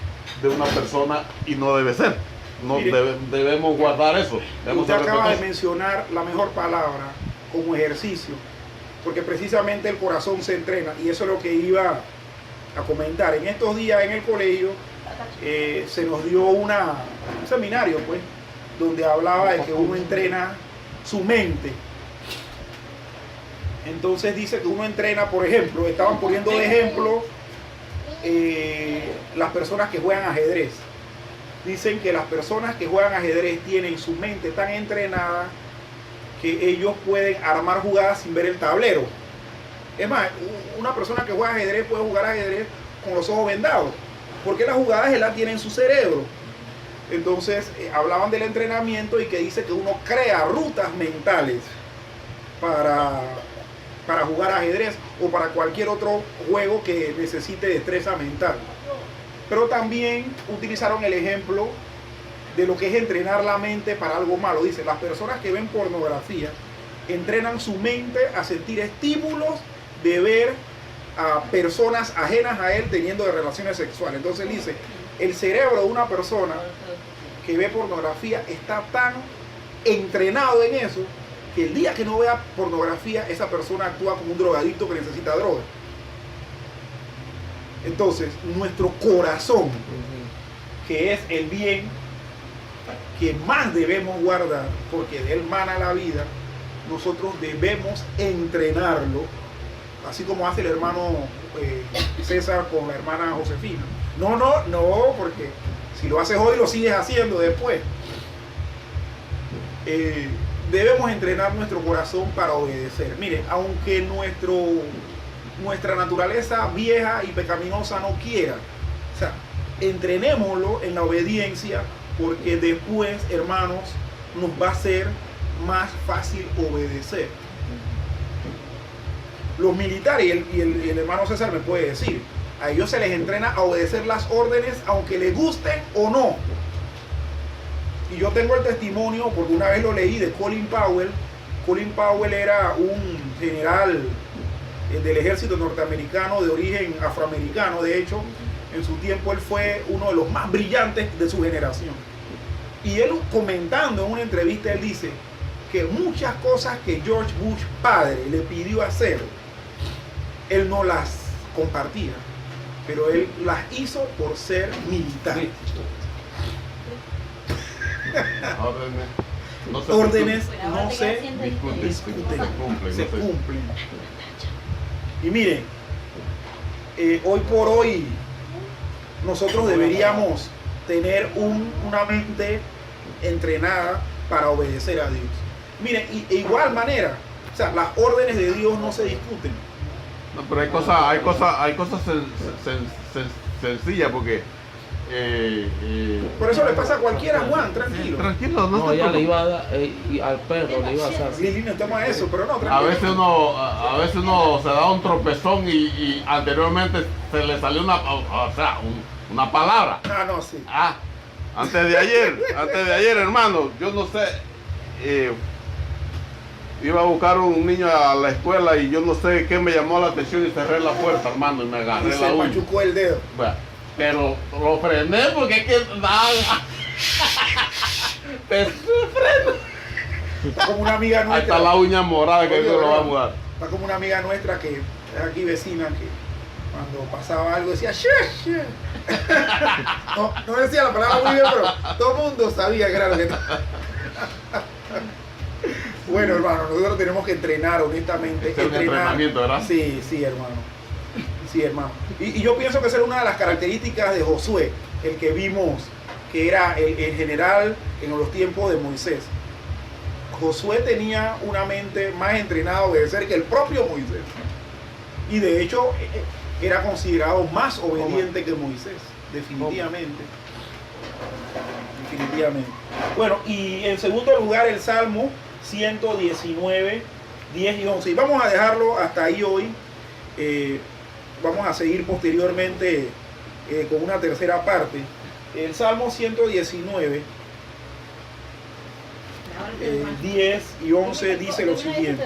de una persona y no debe ser. No debemos guardar eso. Debemos Usted ser acaba de respetuosos. mencionar la mejor palabra como ejercicio, porque precisamente el corazón se entrena, y eso es lo que iba a comentar. En estos días en el colegio se nos dio un seminario, pues, donde hablaba de que uno entrena su mente. Entonces dice que uno entrena, por ejemplo, estaban poniendo de ejemplo las personas que juegan ajedrez. Dicen que las personas que juegan ajedrez tienen su mente tan entrenada que ellos pueden armar jugadas sin ver el tablero. Es más, una persona que juega ajedrez puede jugar ajedrez con los ojos vendados, porque las jugadas él las tiene en su cerebro. Entonces hablaban del entrenamiento y que dice que uno crea rutas mentales para jugar ajedrez o para cualquier otro juego que necesite destreza mental. Pero también utilizaron el ejemplo de lo que es entrenar la mente para algo malo. Dice, las personas que ven pornografía entrenan su mente a sentir estímulos de ver a personas ajenas a él teniendo relaciones sexuales. Entonces dice, el cerebro de una persona que ve pornografía está tan entrenado en eso que el día que no vea pornografía, esa persona actúa como un drogadicto que necesita droga. Entonces, nuestro corazón, que es el bien que más debemos guardar, porque de él mana la vida, nosotros debemos entrenarlo, así como hace el hermano César con la hermana Josefina. No, porque si lo haces hoy, lo sigues haciendo después. Debemos entrenar nuestro corazón para obedecer. Miren, aunque nuestra naturaleza vieja y pecaminosa no quiera, o sea, entrenémoslo en la obediencia, porque después, hermanos, nos va a ser más fácil obedecer. Los militares, y el hermano César me puede decir, a ellos se les entrena a obedecer las órdenes aunque les gusten o no. Y yo tengo el testimonio, porque una vez lo leí, de Colin Powell. Colin Powell era un general del ejército norteamericano de origen afroamericano. De hecho, en su tiempo él fue uno de los más brillantes de su generación. Y él, comentando en una entrevista, él dice que muchas cosas que George Bush padre le pidió hacer, él no las compartía, pero él las hizo por ser militar. Órdenes no se discuten, se cumplen. Y miren, hoy por hoy nosotros deberíamos tener una mente entrenada para obedecer a Dios. Miren, y de igual manera, o sea, las órdenes de Dios no se discuten. No, pero hay cosas sencillas, porque por eso le pasa a cualquiera, Juan, tranquilo. Tranquilo, no No, te ella le preocupes. iba a dar, y al perro le iba a hacer. Lili, no toma eso, pero no, tranquilo. A veces uno se da un tropezón y anteriormente se le salió una palabra. Ah, no, sí. Antes de ayer, hermano, yo no sé, iba a buscar un niño a la escuela y yo no sé qué me llamó la atención y cerré la puerta, hermano, y me Y agarré se la uña. machucó el dedo. Bueno, pero lo frené porque es que pero Está como una amiga ahí nuestra. está la uña morada que Oye, Dios lo va a ¿verdad? mudar. Está como una amiga nuestra que es aquí vecina, que cuando pasaba algo decía "Shh, shh". No decía la palabra muy bien, pero todo el mundo sabía que era lo que Bueno, hermano, nosotros tenemos que entrenar, honestamente. Es un entrenamiento, ¿verdad? Sí, hermano. Sí, hermano. Y yo pienso que esa era una de las características de Josué, el que vimos, que era el general en los tiempos de Moisés. Josué tenía una mente más entrenada a obedecer que el propio Moisés. Y de hecho, era considerado más obediente que Moisés, definitivamente. Definitivamente. Bueno, y en segundo lugar, el Salmo 119, 10 y 11. Y vamos a dejarlo hasta ahí hoy. Vamos a seguir posteriormente con una tercera parte. El Salmo 119, 10 y 11 dice lo siguiente.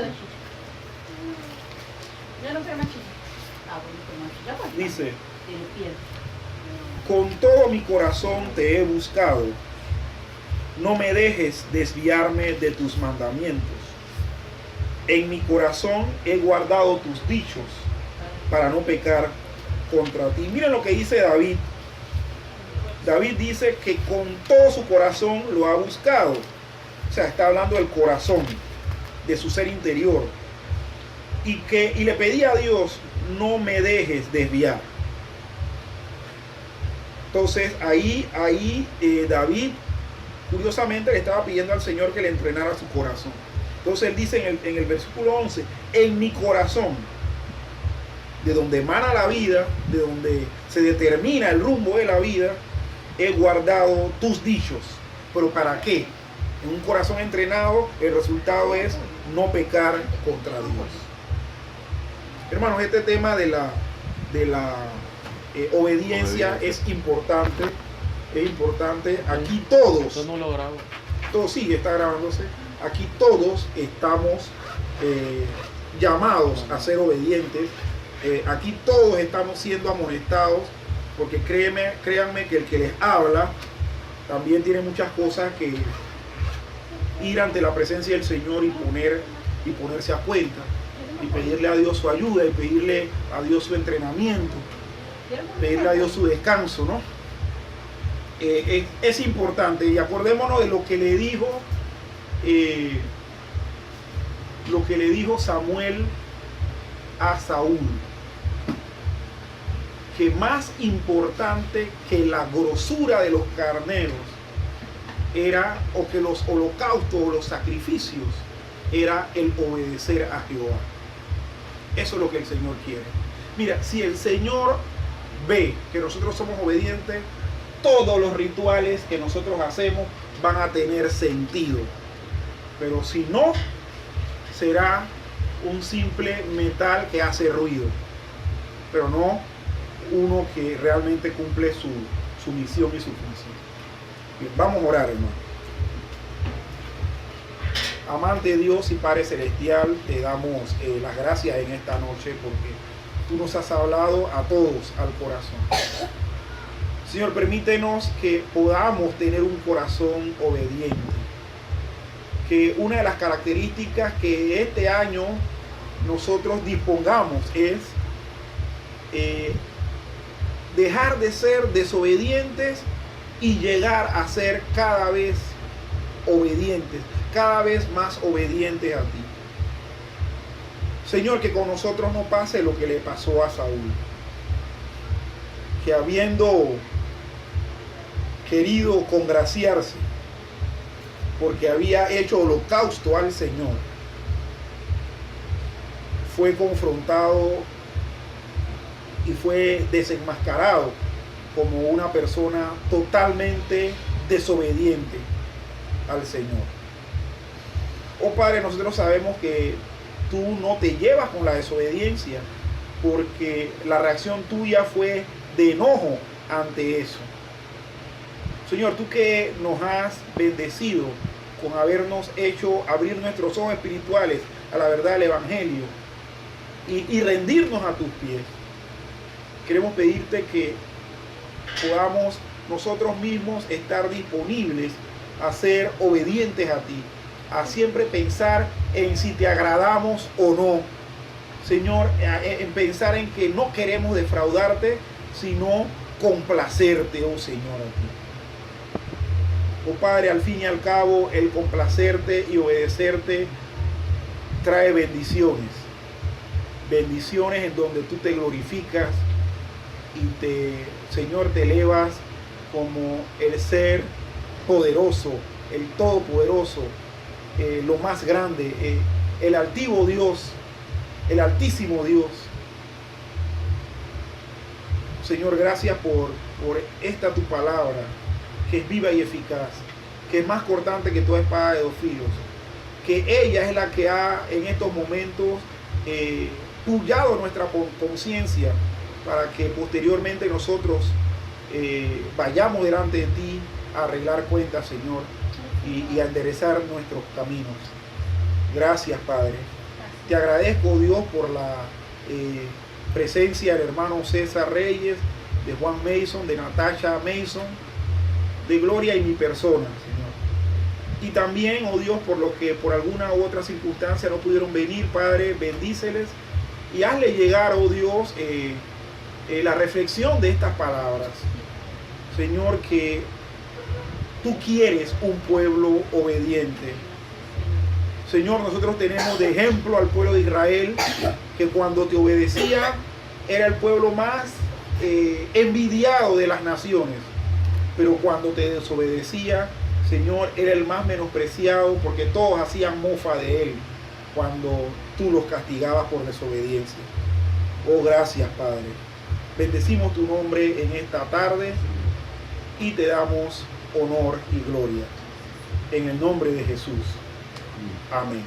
Dice: con todo mi corazón te he buscado, no me dejes desviarme de tus mandamientos. En mi corazón he guardado tus dichos para no pecar contra ti. Miren lo que dice David. David dice que con todo su corazón lo ha buscado. O sea, está hablando del corazón, de su ser interior. Y le pedía a Dios, no me dejes desviar. Entonces ahí David curiosamente le estaba pidiendo al Señor que le entrenara su corazón. Entonces él dice en el versículo 11, en mi corazón, de donde emana la vida, de donde se determina el rumbo de la vida, he guardado tus dichos. ¿Pero para qué? En un corazón entrenado, el resultado es no pecar contra Dios. Hermanos, este tema de la obediencia es importante. Es importante. Aquí todos, Eso no lo grabo. todos sí, está grabándose. Aquí todos estamos llamados a ser obedientes. Aquí todos estamos siendo amonestados, porque créanme que el que les habla también tiene muchas cosas que ir ante la presencia del Señor y ponerse a cuenta, y pedirle a Dios su ayuda, y pedirle a Dios su entrenamiento, pedirle a Dios su descanso, ¿no? Es importante. Y acordémonos de lo que le dijo Samuel a Saúl, que más importante que la grosura de los carneros era, o que los holocaustos o los sacrificios, era el obedecer a Jehová. Eso es lo que el Señor quiere. Mira, si el Señor ve que nosotros somos obedientes, todos los rituales que nosotros hacemos van a tener sentido. Pero si no, será un simple metal que hace ruido, pero no uno que realmente cumple su misión y su función. Bien, vamos a orar, hermano. Amante Dios y Padre Celestial, te damos las gracias en esta noche, porque tú nos has hablado a todos al corazón. Señor, permítenos que podamos tener un corazón obediente. Que una de las características que este año nosotros dispongamos es dejar de ser desobedientes y llegar a ser cada vez obedientes, cada vez más obedientes a ti. Señor, que con nosotros no pase lo que le pasó a Saúl, que habiendo querido congraciarse porque había hecho holocausto al Señor, fue confrontado y fue desenmascarado como una persona totalmente desobediente al Señor. Oh Padre, nosotros sabemos que tú no te llevas con la desobediencia, porque la reacción tuya fue de enojo ante eso. Señor, tú que nos has bendecido con habernos hecho abrir nuestros ojos espirituales a la verdad del Evangelio y rendirnos a tus pies. Queremos pedirte que podamos nosotros mismos estar disponibles a ser obedientes a ti, a siempre pensar en si te agradamos o no. Señor, en pensar en que no queremos defraudarte, sino complacerte, oh Señor, a ti. Oh Padre, al fin y al cabo, el complacerte y obedecerte trae bendiciones. Bendiciones en donde tú te glorificas y Señor, te elevas como el ser poderoso, el todopoderoso, lo más grande, el altivo Dios, el altísimo Dios. Señor, gracias por esta tu palabra, que es viva y eficaz, que es más cortante que toda espada de dos filos, que ella es la que ha en estos momentos pullado nuestra conciencia para que posteriormente nosotros vayamos delante de ti a arreglar cuentas, Señor, y a enderezar nuestros caminos. Gracias, Padre. Te agradezco, Dios, por la presencia del hermano César Reyes, de Juan Mason, de Natasha Mason, de Gloria y mi persona, Señor. Y también, oh Dios, por los que por alguna u otra circunstancia no pudieron venir, Padre, bendíceles y hazle llegar, oh Dios, la reflexión de estas palabras. Señor, que tú quieres un pueblo obediente. Señor, nosotros tenemos de ejemplo al pueblo de Israel, que cuando te obedecía era el pueblo más envidiado de las naciones, pero cuando te desobedecía, Señor, era el más menospreciado, porque todos hacían mofa de él cuando tú los castigabas por desobediencia. Oh, gracias, Padre. Bendecimos tu nombre en esta tarde y te damos honor y gloria. En el nombre de Jesús. Amén.